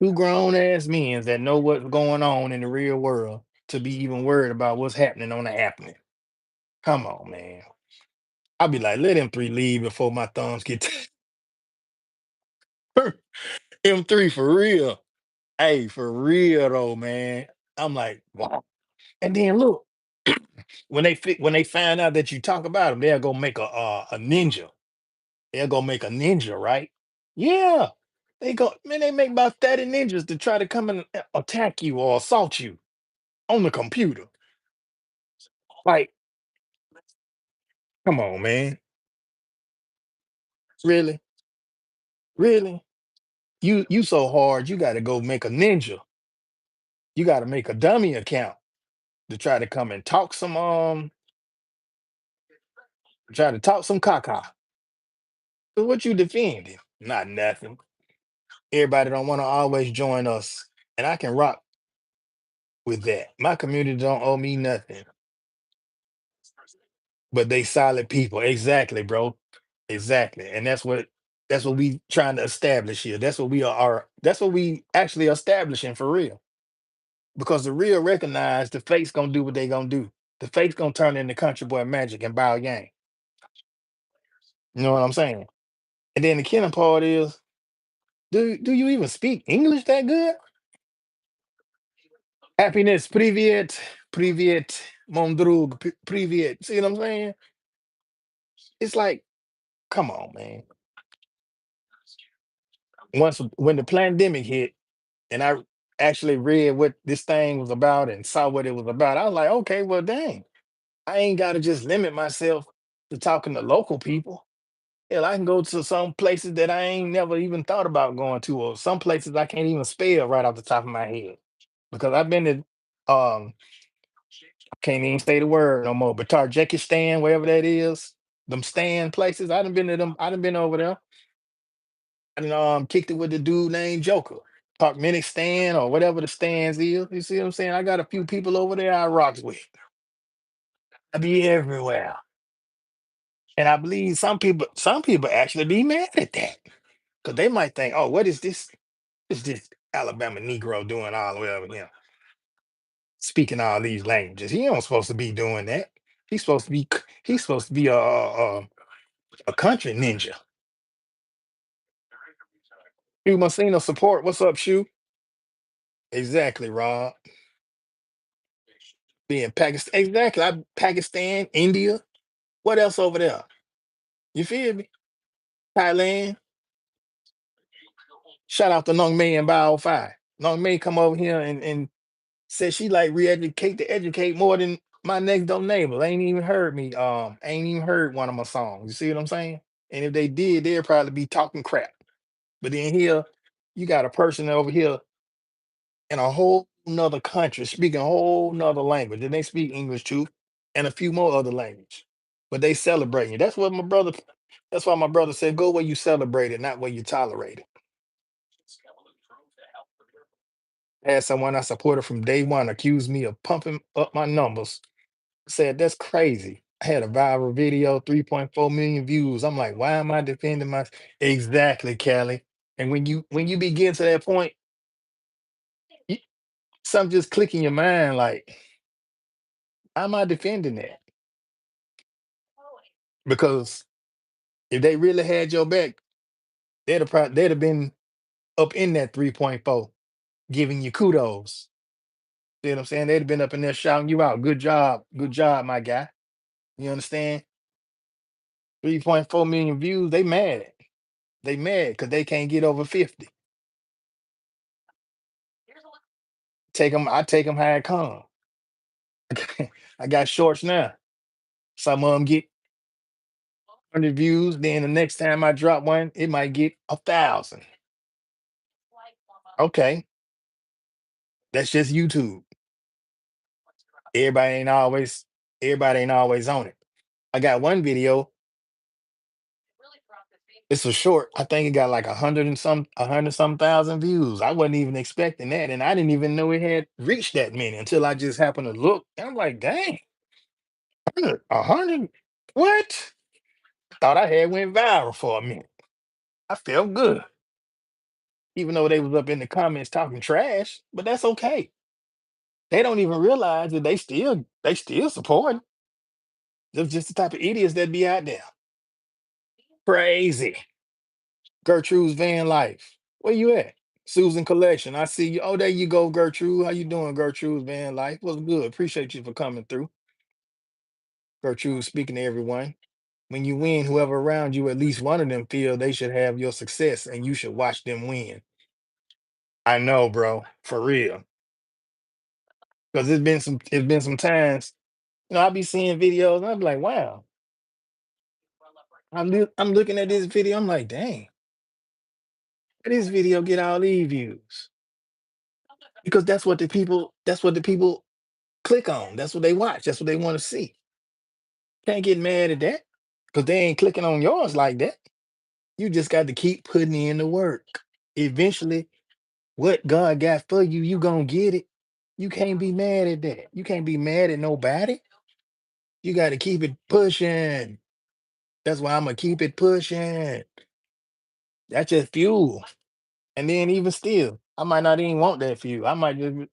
Two grown ass men that know what's going on in the real world to be even worried about what's happening on the happening. Come on, man. I'll be like, let them three leave before my thumbs get them three for real. Hey, for real though, man. I'm like, wow. And then look, when they find out that you talk about them, they'll go make a ninja. They'll go make a ninja, right? Yeah. They go, man, they make about 30 ninjas to try to come and attack you or assault you on the computer. Like, come on, man. Really? Really? You so hard, you gotta go make a ninja. You gotta make a dummy account to try to come and talk some try to talk some caca. So what you defending? Not nothing. Everybody don't want to always join us. And I can rock with that. My community don't owe me nothing. But they solid people. Exactly, bro. Exactly. And that's what we trying to establish here. That's what we that's what we actually establishing for real. Because the real recognize the fake's gonna do what they gonna do. The fake's gonna turn into country boy magic and bow yang. You know what I'm saying? And then the killing part is, do you even speak English that good? Happiness, привет, привет, mon drug, привет. See what I'm saying? It's like, come on, man. Once when the pandemic hit, and I actually read what this thing was about and saw what it was about, I was like, okay, well, dang, I ain't got to just limit myself to talking to local people. Hell, I can go to some places that I ain't never even thought about going to, or some places I can't even spell right off the top of my head. Because I've been to can't even say the word no more, but Tajikistan, wherever that is, them stand places. I done been to them, I done been over there. I done kicked it with the dude named Joker. Turkmenistan or whatever the stands is. You see what I'm saying? I got a few people over there I rocks with. I be everywhere. And I believe some people actually be mad at that. Because they might think, oh, what is this? Is this Alabama Negro doing all the way over here? Speaking all these languages. He don't supposed to be doing that. He's supposed to be a country ninja. Hugh Messina support. What's up, Shu? Exactly, Rob. Being Pakistan. Exactly. Pakistan, India. What else over there? You feel me? Thailand. Shout out to Nong May and Bao Phi. Nong May come over here and said she like re-educate to educate more than my next door neighbor. They ain't even heard me. Ain't even heard one of my songs. You see what I'm saying? And if they did, they'd probably be talking crap. But then here, you got a person over here in a whole nother country speaking a whole nother language. And they speak English too, and a few more other language. But they celebrating you. That's why my brother said, go where you celebrate it, not where you tolerate it. Had someone I supported from day one accuse me of pumping up my numbers. Said that's crazy. I had a viral video, 3.4 million views. I'm like, why am I defending my exactly, Callie? And when you begin to that point, you, something just click in your mind like, how am I defending that? Because if they really had your back, they'd have been up in that 3.4. giving you kudos. See what I'm saying? They'd have been up in there shouting you out. Good job, my guy. You understand? 3.4 million views. They mad. They mad because they can't get over 50. I take them how it come. I got shorts now. Some of them get 100 views. Then the next time I drop one, it might get 1,000. Okay, that's just YouTube. Everybody ain't always everybody ain't always on it. I got one video, it's a short. I think it got like 100 some thousand views. I wasn't even expecting that. And I didn't even know it had reached that many until I just happened to look. And I'm like, dang, 100? What? Thought I had went viral for a minute. I felt good. Even though they was up in the comments talking trash, but that's okay. They don't even realize that they still support. They're just the type of idiots that be out there. Crazy. Gertrude's van life. Where you at? Susan Collection. I see you. Oh, there you go, Gertrude. How you doing, Gertrude's van life? What's good? Appreciate you for coming through. Gertrude speaking to everyone. When you win, whoever around you, at least one of them feel they should have your success and you should watch them win. I know, bro. For real. Because it's been some times, I be seeing videos and I'm like, wow. I'm looking at this video, I'm like, dang, where this video get all these views? Because that's what the people click on. That's what they watch. That's what they want to see. Can't get mad at that because they ain't clicking on yours like that. You just got to keep putting in the work. Eventually, what God got for you, you gonna get it. You can't be mad at that. You can't be mad at nobody. You got to keep it pushing. That's why I'm gonna keep it pushing. That's just fuel. And then even still, I might not even want that fuel. I might just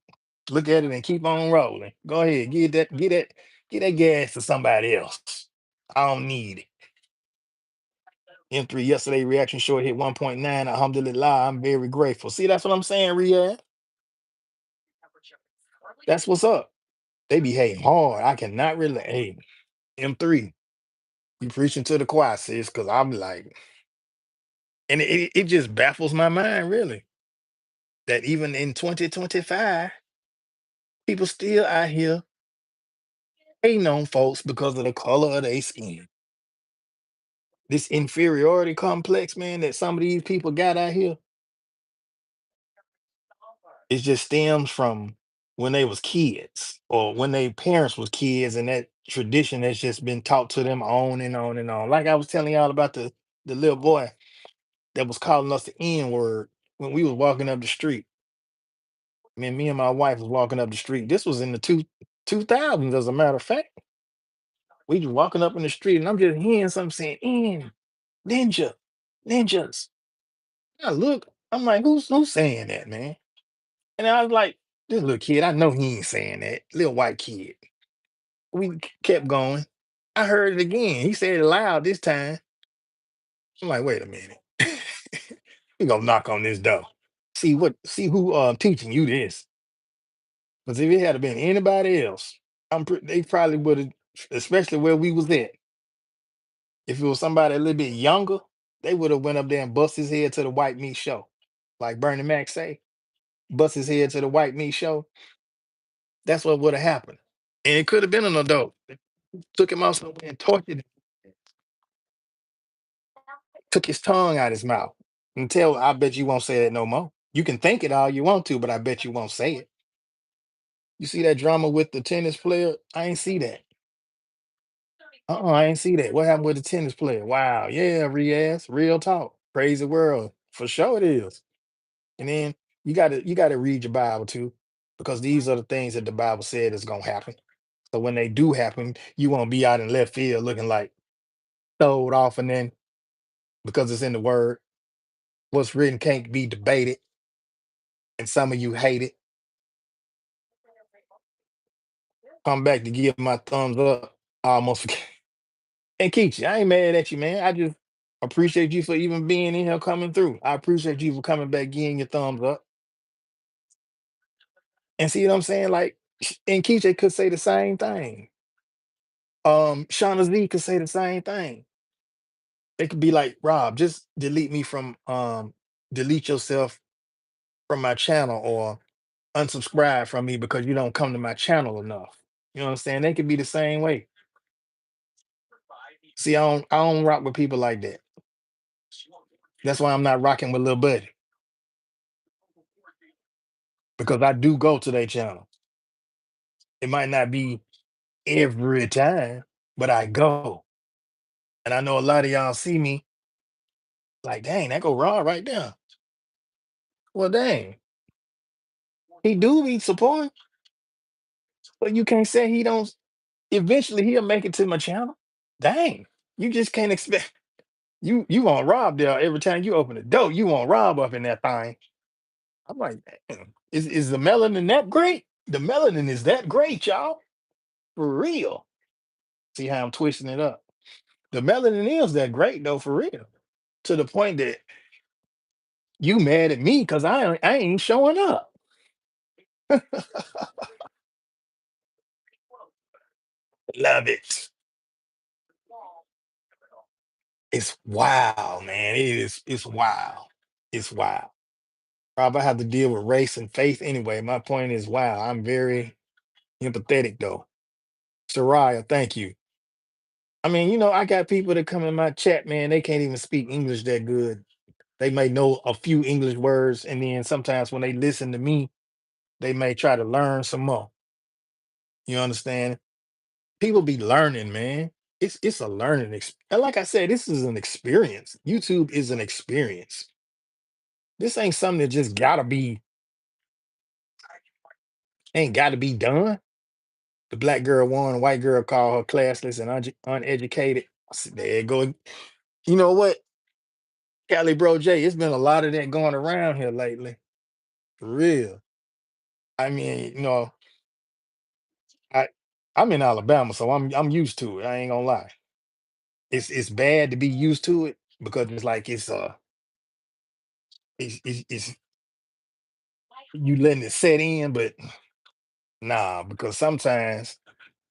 look at it and keep on rolling. Go ahead, get that gas to somebody else. I don't need it. M3 yesterday reaction short hit 1.9. Alhamdulillah, I'm very grateful. See, that's what I'm saying, Riyadh. That's what's up. They be hating hard. I cannot relate. Hey, M3, you preaching to the choir, sis, because I'm like, and it just baffles my mind, really, that even in 2025, people still out here hating on folks because of the color of their skin. This inferiority complex, man, that some of these people got out here, it just stems from when they was kids or when their parents was kids, and that tradition has just been taught to them on and on and on. Like I was telling y'all about the little boy that was calling us the N word when we was walking up the street. Me and my wife was walking up the street. This was in the 2000s, as a matter of fact. We just walking up in the street, and I'm just hearing something saying "N ninja, ninjas." I look, I'm like, who's saying that, man? And I was like, this little kid, I know he ain't saying that. Little white kid. We kept going. I heard it again. He said it loud this time. I'm like, wait a minute. We gonna knock on this door. See who teaching you this. Because if it had been anybody else, they probably would have, especially where we was at. If it was somebody a little bit younger, they would have went up there and bust his head to the white meat show. Like Bernie Mac say, bust his head to the white meat show. That's what would have happened. And it could have been an adult. Took him out somewhere and tortured him, took his tongue out his mouth. Until I bet you won't say that no more. You can think it all you want to, but I bet you won't say it. You see that drama with the tennis player? I ain't see that. I ain't see that. What happened with the tennis player? Wow, yeah, Riaz, real talk. Crazy world. For sure it is. And then you gotta read your Bible too, because these are the things that the Bible said is gonna happen. So when they do happen, you won't be out in left field looking like throwed off, and then because it's in the word, what's written can't be debated, and some of you hate it. Come back to give my thumbs up. I almost forget. And Keach, I ain't mad at you, man. I just appreciate you for even being in here coming through. I appreciate you for coming back, getting your thumbs up. And see what I'm saying? Like, and KJ could say the same thing. Shauna Z could say the same thing. They could be like, Rob, just delete me from delete yourself from my channel or unsubscribe from me because you don't come to my channel enough. You know what I'm saying? They could be the same way. See, I don't rock with people like that. That's why I'm not rocking with Lil Buddy because I do go to their channel. It might not be every time, but I go. And I know a lot of y'all see me like, dang, that go raw right there. Well, dang, he do be supporting, but you can't say he don't. Eventually, he'll make it to my channel. Dang, you just can't expect you want Rob there every time you open the door. You want Rob up in that thing. I'm like, damn, is the melanin that great? The melanin is that great, y'all, for real. See how I'm twisting it up? The melanin is that great though, for real. To the point that you mad at me because I ain't showing up. Love it. It's wild, man. It's wild. It's wild. Rob, I have to deal with race and faith anyway. My point is, wow, I'm very empathetic though. Soraya, thank you. I mean, I got people that come in my chat, man, they can't even speak English that good. They may know a few English words, and then sometimes when they listen to me, they may try to learn some more. You understand? People be learning, man. It's a learning and like I said, this is an experience. YouTube is an experience. This ain't something that just gotta be ain't gotta be done. The black girl won, the white girl called her classless and uneducated. There you go. You know what, Cali Bro J, it's been a lot of that going around here lately. For real. I mean, I I'm in Alabama, so I'm used to it. I ain't gonna lie. It's bad to be used to it because it's like it's you letting it set in, but nah, because sometimes,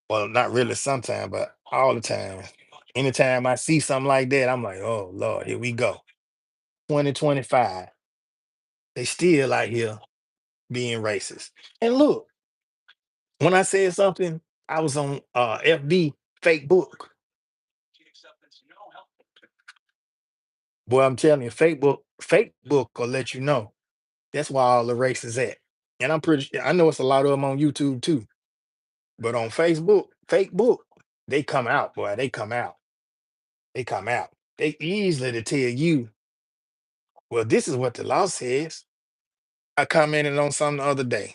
well, not really sometimes, but all the time. Anytime I see something like that, I'm like, oh Lord, here we go. 2025. They still out here being racist. And look, when I said something, I was on FB fake book. Boy, I'm telling you, fake book will let you know. That's why all the race is at. And I know it's a lot of them on YouTube too. But on Facebook, fake book, they come out, boy. They come out. They come out. They easily to tell you, well, this is what the law says. I commented on something the other day.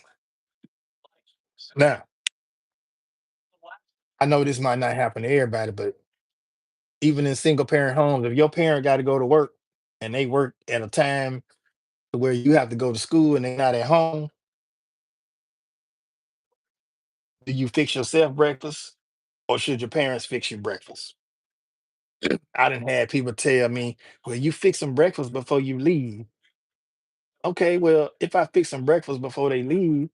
Now, I know this might not happen to everybody, but even in single parent homes, if your parent got to go to work and they work at a time to where you have to go to school and they're not at home, do you fix yourself breakfast or should your parents fix you breakfast? I didn't have people tell me, well, you fix them breakfast before you leave. Okay, well, if I fix some breakfast before they leave,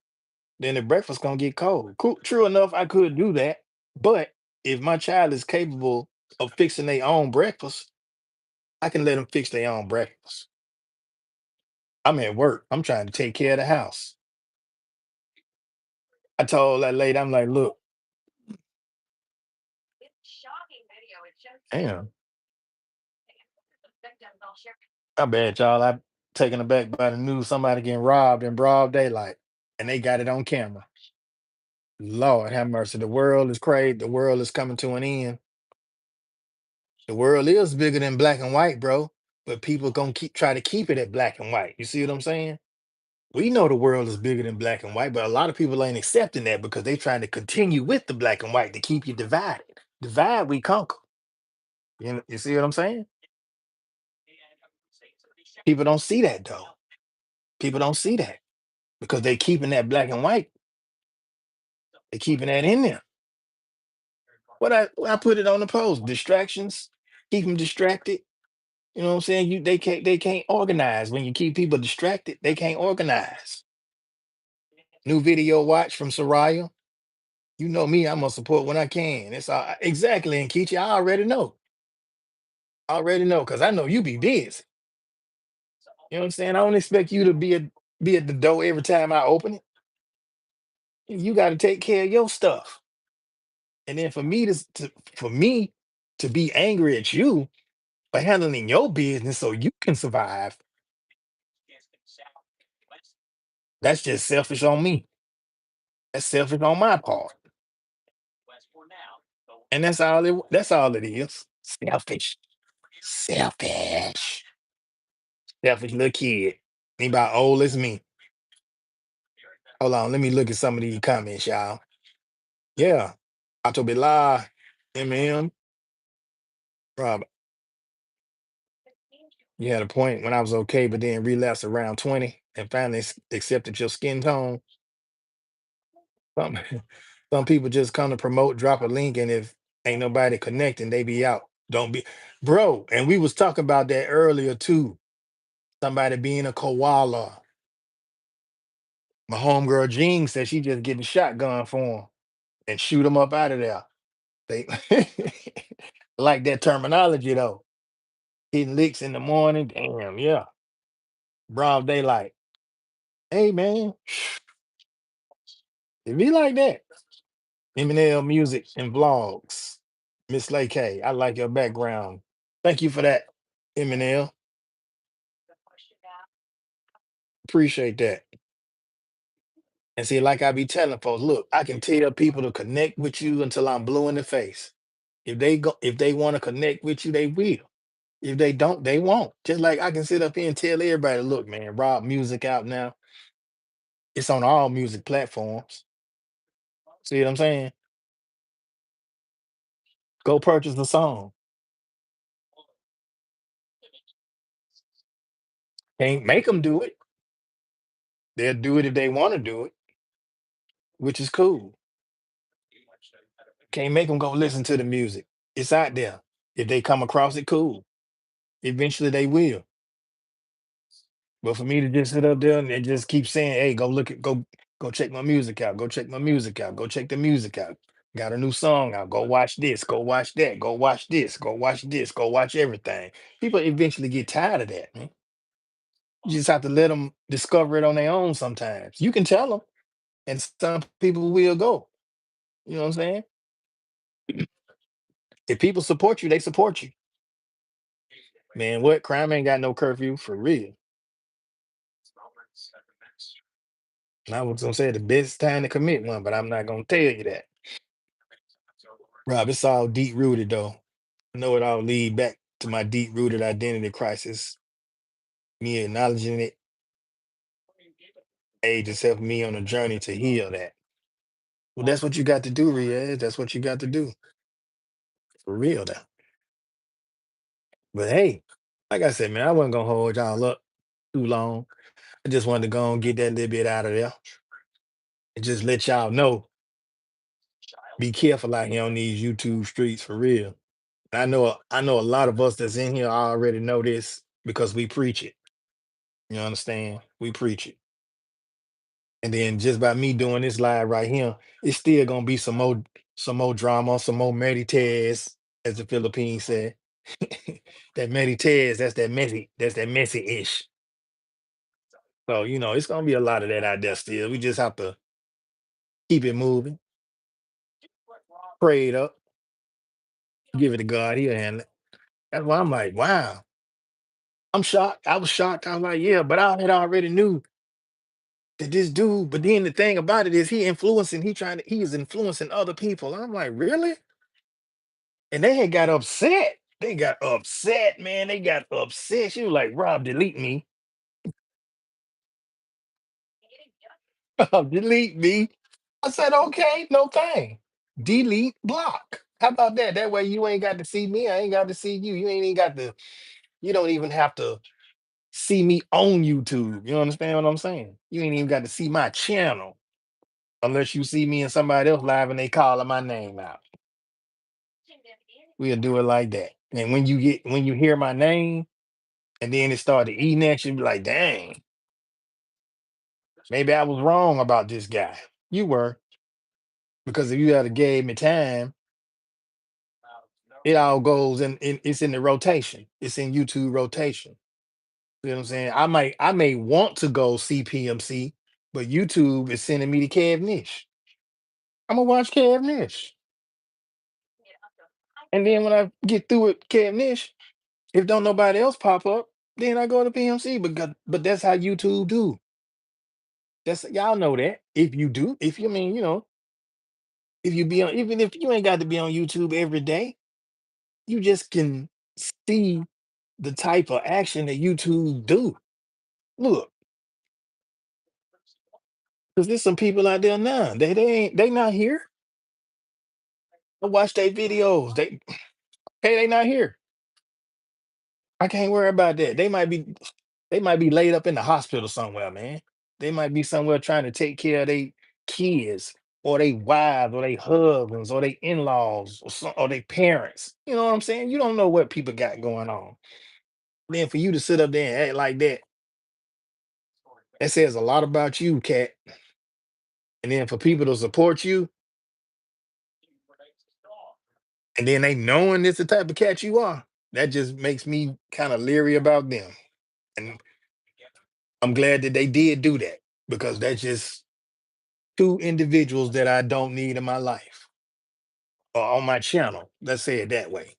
then the breakfast gonna get cold. Cool. True enough, I could do that. But if my child is capable of fixing their own breakfast, I can let them fix their own breakfast. I'm at work. I'm trying to take care of the house. I told that lady, I'm like, look, damn, I bad, y'all. I taken aback by the news. Somebody getting robbed in broad daylight, and they got it on camera. Lord have mercy. The world is crazy. The world is coming to an end. The world is bigger than black and white, bro. But people gonna try to keep it at black and white. You see what I'm saying? We know the world is bigger than black and white, but a lot of people ain't accepting that because they trying to continue with the black and white to keep you divided. Divide, we conquer. You see what I'm saying? People don't see that though. People don't see that because they keeping that black and white. They keeping that in there. I put it on the post. Distractions, keep them distracted. You know what I'm saying? They can't organize when you keep people distracted. They can't organize. New video watch from Soraya. You know me, I'm gonna support when I can. It's all exactly, and Keisha, I already know. I already know because I know you be busy. You know what I'm saying? I don't expect you to be at the door every time I open it. You got to take care of your stuff. And then for me to be angry at you for handling your business so you can survive, that's just selfish on me. That's selfish on my part. And that's all it is. Selfish. Selfish. Selfish little kid. He about old as me. Hold on, let me look at some of these comments, y'all. Yeah. Atobilah, MM, Rob, you had a point when I was okay, but then relapsed around 20 and finally accepted your skin tone. Some, some people just come to promote, drop a link, and if ain't nobody connecting, they be out. Don't be, bro. And we was talking about that earlier too. Somebody being a koala. My homegirl Jean said she just getting shotgun for him and shoot him up out of there. They like that terminology though. Hitting licks in the morning. Damn, yeah. Broad daylight. Hey man, it be like that. Eminem music and vlogs. Miss Lay K, I like your background. Thank you for that, Eminem. Appreciate that. And see, like I be telling folks, look, I can tell people to connect with you until I'm blue in the face. If they want to connect with you, they will. If they don't, they won't. Just like I can sit up here and tell everybody, look, man, Rob music out now. It's on all music platforms. See what I'm saying? Go purchase the song. Can't make them do it. They'll do it if they want to do it, which is cool. Can't make them go listen to the music. It's out there. If they come across it, cool. Eventually they will. But for me to just sit up there and just keep saying, hey, go check my music out, go check my music out, go check the music out. Got a new song out. Go watch this, go watch that, go watch this, go watch this, go watch everything. People eventually get tired of that, man. You just have to let them discover it on their own sometimes. You can tell them, and some people will go. You know what I'm saying? If people support you, they support you. Man, what? Crime ain't got no curfew for real. And I was gonna say the best time to commit one, but I'm not gonna tell you that. Rob, it's all deep rooted though. I know it all lead back to my deep rooted identity crisis. Me acknowledging it, age has helped me on a journey to heal that. Well, that's what you got to do, Riaz. That's what you got to do. For real though. But hey, like I said, man, I wasn't gonna hold y'all up too long. I just wanted to go and get that little bit out of there and just let y'all know. Be careful out here on these YouTube streets for real. I know a lot of us that's in here already know this because we preach it. You understand? We preach it. And then just by me doing this live right here, it's still gonna be some more drama, some more meditas, as the Philippines said. That meditas, that's that messy-ish. So, it's gonna be a lot of that out there still. We just have to keep it moving, pray it up, give it to God, he'll handle it. That's why I'm like, wow. I'm shocked. I was shocked. I was like, yeah, but I had already knew that this dude. But then the thing about it is he is influencing other people. I'm like, really? And they had got upset. They got upset, man. They got upset. She was like, Rob, delete me. Delete me. I said, okay, no thing. Delete block. How about that? That way you ain't got to see me. I ain't got to see you. You don't even have to see me on YouTube. You understand what I'm saying? You ain't even got to see my channel unless you see me and somebody else live and they calling my name out. We'll do it like that. And when you hear my name and then it started eating at you, be like, dang. Maybe I was wrong about this guy. You were, because if you had a gave me time, it all goes in it's in the rotation. It's in YouTube rotation. You know what I'm saying? I may want to go see PMC, but YouTube is sending me to Kev Nish. I'm gonna watch Kev Nish. And then when I get through with Kev Nish, if don't nobody else pop up, then I go to PMC. But that's how YouTube do. That's y'all know that. If you do, if you mean, if you be on, even if you ain't got to be on YouTube every day, you just can see the type of action that YouTube do. Look, because there's some people out there now. They not here. I watch their videos. They not here. I can't worry about that. They might be laid up in the hospital somewhere, man. They might be somewhere trying to take care of their kids or their wives or their husbands or their in-laws or their parents. You know what I'm saying? You don't know what people got going on. Then for you to sit up there and act like that, that says a lot about you, cat. And then for people to support you, and then they knowing this the type of cat you are, that just makes me kind of leery about them. And I'm glad that they did do that, because that's just two individuals that I don't need in my life or on my channel. Let's say it that way.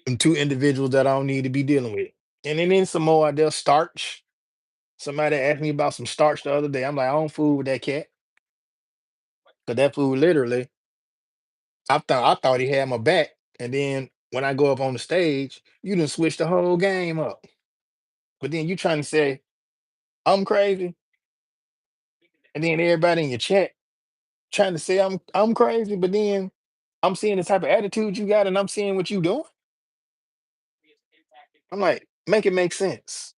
And two individuals that I don't need to be dealing with. And then some more out there, starch. Somebody asked me about some starch the other day. I'm like, I don't fool with that cat. Because that fool literally, I thought he had my back. And then when I go up on the stage, you done switch the whole game up. But then you trying to say I'm crazy, and then everybody in your chat trying to say I'm crazy, but then I'm seeing the type of attitude you got, and I'm seeing what you doing. I'm like, make it make sense.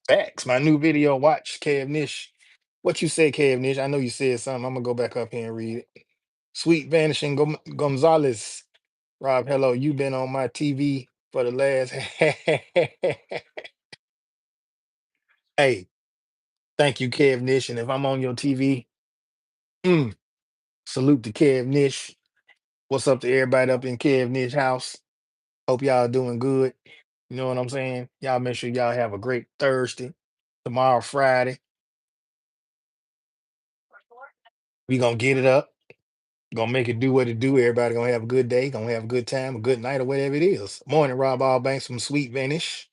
Facts. My new video, watch Kev Nish. What you say, Kev Nish? I know you said something. I'm gonna go back up here and read it. Sweet Vanishing Gonzalez. Rob, hello. You've been on my TV for the last. Hey, thank you, Kev Nish. And if I'm on your TV, mm, salute to Kev Nish. What's up to everybody up in Kev Nish house? Hope y'all doing good. You know what I'm saying? Y'all make sure y'all have a great Thursday. Tomorrow, Friday, we gonna get it up. Gonna make it do what it do. Everybody gonna have a good day. Gonna have a good time, a good night, or whatever it is. Morning, Rob Allbanks from Sweet Vanish.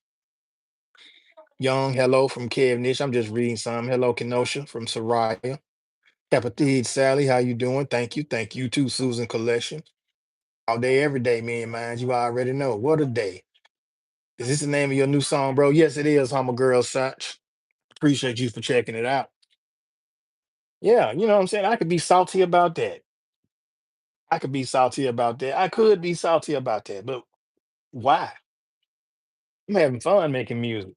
Young, hello from Kev Nish. I'm just reading some. Hello, Kenosha from Soraya. Capatid Sally, how you doing? Thank you. Thank you too, Susan Collection. All day, every day, me and mine. You already know. What a day. Is this the name of your new song, bro? Yes, it is. I'm a girl, such. Appreciate you for checking it out. Yeah, you know what I'm saying? I could be salty about that. I could be salty about that. I could be salty about that. But why? I'm having fun making music.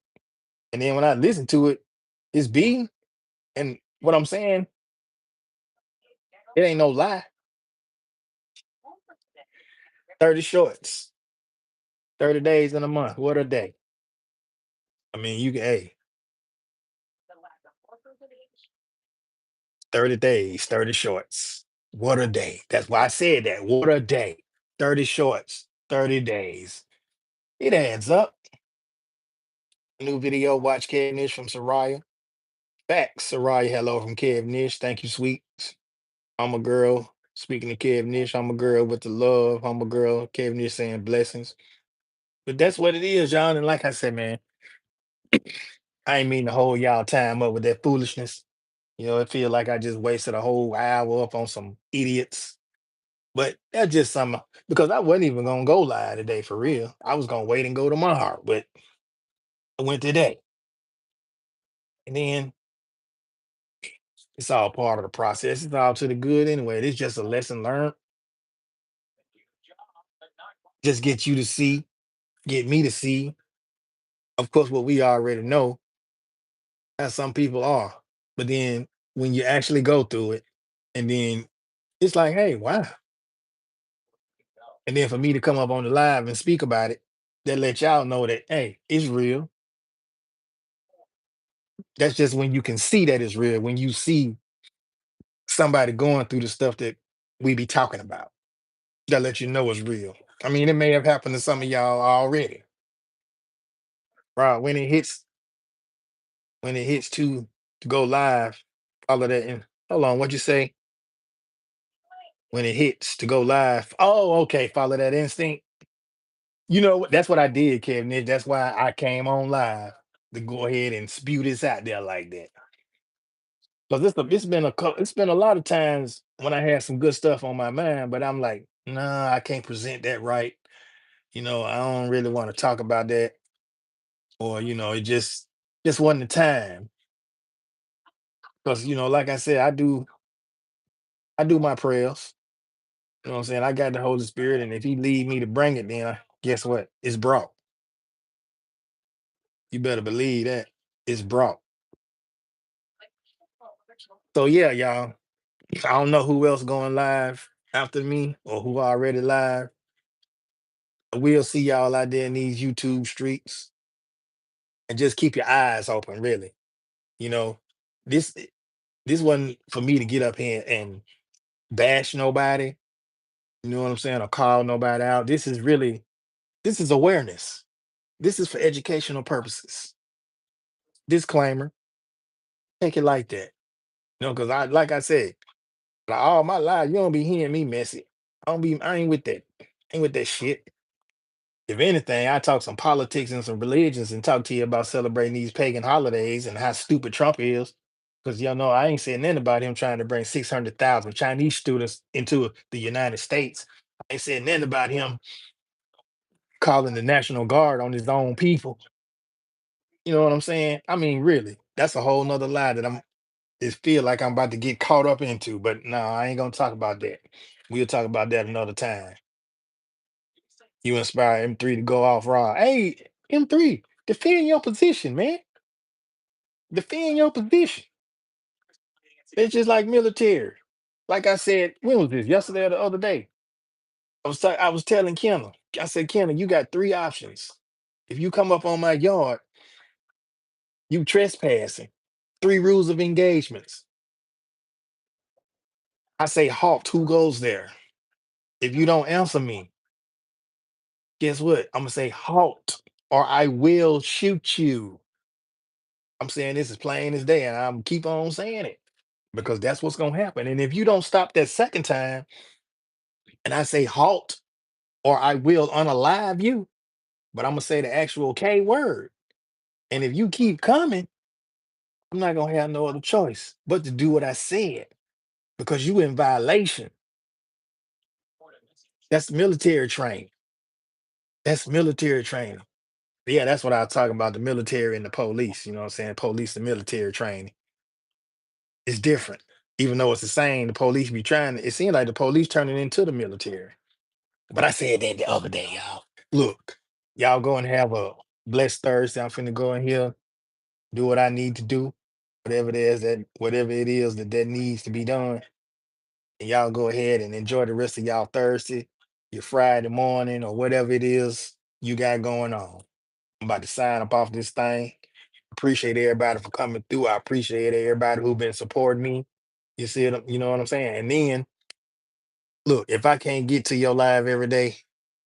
And then when I listen to it, it's beating. And what I'm saying, it ain't no lie. 30 shorts, 30 days in a month. What a day. I mean, you can, hey, 30 days, 30 shorts. What a day. That's why I said that. What a day. 30 shorts, 30 days. It adds up. New video, watch Kev Nish from Soraya. Facts, Soraya. Hello from Kev Nish. Thank you, sweet. I'm a girl. Speaking of Kev Nish, I'm a girl with the love. I'm a girl. Kev Nish saying blessings. But that's what it is, y'all. And like I said, man, I ain't mean to hold y'all time up with that foolishness. It feel like I just wasted a whole hour up on some idiots. But that's just something, because I wasn't even gonna go live today for real. I was gonna wait and go to my heart, but I went today. And then it's all part of the process. It's all to the good anyway. It's just a lesson learned. Just get you to see, get me to see, of course, what we already know, as some people are. But then when you actually go through it, and then it's like, hey, wow, And then for me to come up on the live and speak about it, that let y'all know that, hey, it's real. That's just when you can see that it's real, when you see somebody going through the stuff that we be talking about. That let you know it's real. I mean, it may have happened to some of y'all already. Right. When it hits to go live, follow that in. Hold on, what'd you say? When it hits to go live. Oh, okay. Follow that instinct. You know what? That's what I did, Kevin. That's why I came on live to go ahead and spew this out there like that. Because it's been a lot of times when I had some good stuff on my mind, but I'm like, nah, I can't present that right. I don't really want to talk about that, or it just wasn't the time. Because like I said, I do my prayers. You know what I'm saying? I got the Holy Spirit, and if He lead me to bring it, then guess what? It's brought. You better believe that it's brought. So yeah, y'all. I don't know who else going live after me or who already live. We'll see y'all out there in these YouTube streets, and just keep your eyes open. Really, you know, this this wasn't for me to get up here and bash nobody. You know what I'm saying? Or call nobody out. This is awareness. This is for educational purposes. Disclaimer: take it like that. Because like I said, like all my life, you don't be hearing me messy. I ain't with that. Ain't with that shit. If anything, I talk some politics and some religions and talk to you about celebrating these pagan holidays and how stupid Trump is. Because y'all know I ain't saying nothing about him trying to bring 600,000 Chinese students into the United States. I ain't saying nothing about him calling the National Guard on his own people. You know what I'm saying? I mean, really, that's a whole nother lie that it feel like I'm about to get caught up into. But no, I ain't gonna talk about that. We'll talk about that another time. You inspire M3 to go off raw. Hey, M3, defend your position, man. Defend your position. It's just like military. Like I said, when was this? Yesterday or the other day? I was telling Kenna. I said, Kenna, you got three options. If you come up on my yard, you trespassing. Three rules of engagements. I say halt. Who goes there? If you don't answer me, guess what? I'm gonna say halt, or I will shoot you. I'm saying this is plain as day, and I'm keep on saying it because that's what's gonna happen. And if you don't stop that second time, and I say halt, or I will unalive you, but I'm gonna say the actual K word. And if you keep coming, I'm not gonna have no other choice but to do what I said because you in violation. That's military training. That's military training. Yeah, that's what I was talking about, the military and the police. You know what I'm saying? Police and military training. It's different. Even though it's the same, the police be trying it seems like the police turning into the military. But I said that the other day, y'all. Look, y'all go and have a blessed Thursday. I'm finna go in here, do what I need to do, whatever it is that needs to be done. And y'all go ahead and enjoy the rest of y'all Thursday, your Friday morning, or whatever it is you got going on. I'm about to sign up off this thing. Appreciate everybody for coming through. I appreciate everybody who been supporting me. You know what I'm saying? And then look, if I can't get to your live every day,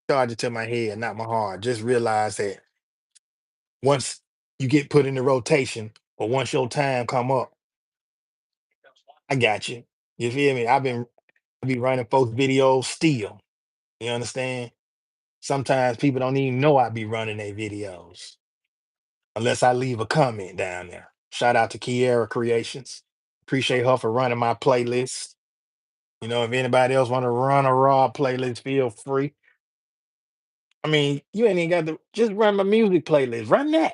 charge it to my head, not my heart. Just realize that once you get put in the rotation, or once your time come up, I got you. You feel me? I be running folks videos still. You understand? Sometimes people don't even know I be running their videos unless I leave a comment down there. Shout out to Kiera Creations. Appreciate her for running my playlist. If anybody else want to run a raw playlist, feel free. I mean, you ain't even got to just run my music playlist. Run that.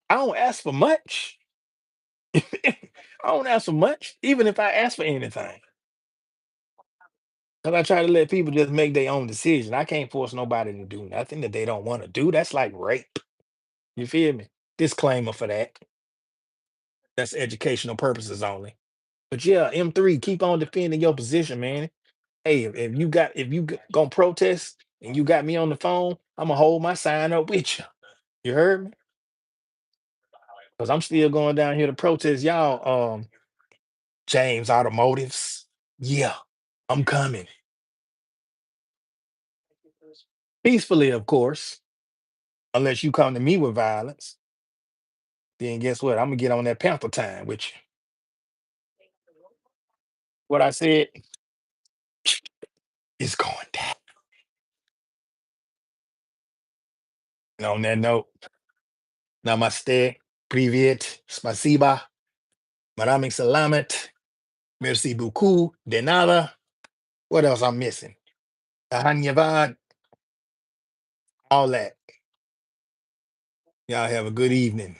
I don't ask for much. I don't ask for much, even if I ask for anything. Because I try to let people just make their own decision. I can't force nobody to do nothing that they don't want to do. That's like rape. You feel me? Disclaimer for that. That's educational purposes only. But yeah, M3, keep on defending your position, man. Hey, if gonna protest and you got me on the phone, I'm gonna hold my sign up with you. You heard me? Because I'm still going down here to protest y'all. James Automotives. Yeah, I'm coming peacefully, of course. Unless you come to me with violence, then guess what? I'm gonna get on that Panther time with you. What I said is going down. And on that note, namaste, privet, spasiba, maraming salamat, merci beaucoup, de nada. What else I'm missing? Ahanyavad, all that. Y'all have a good evening.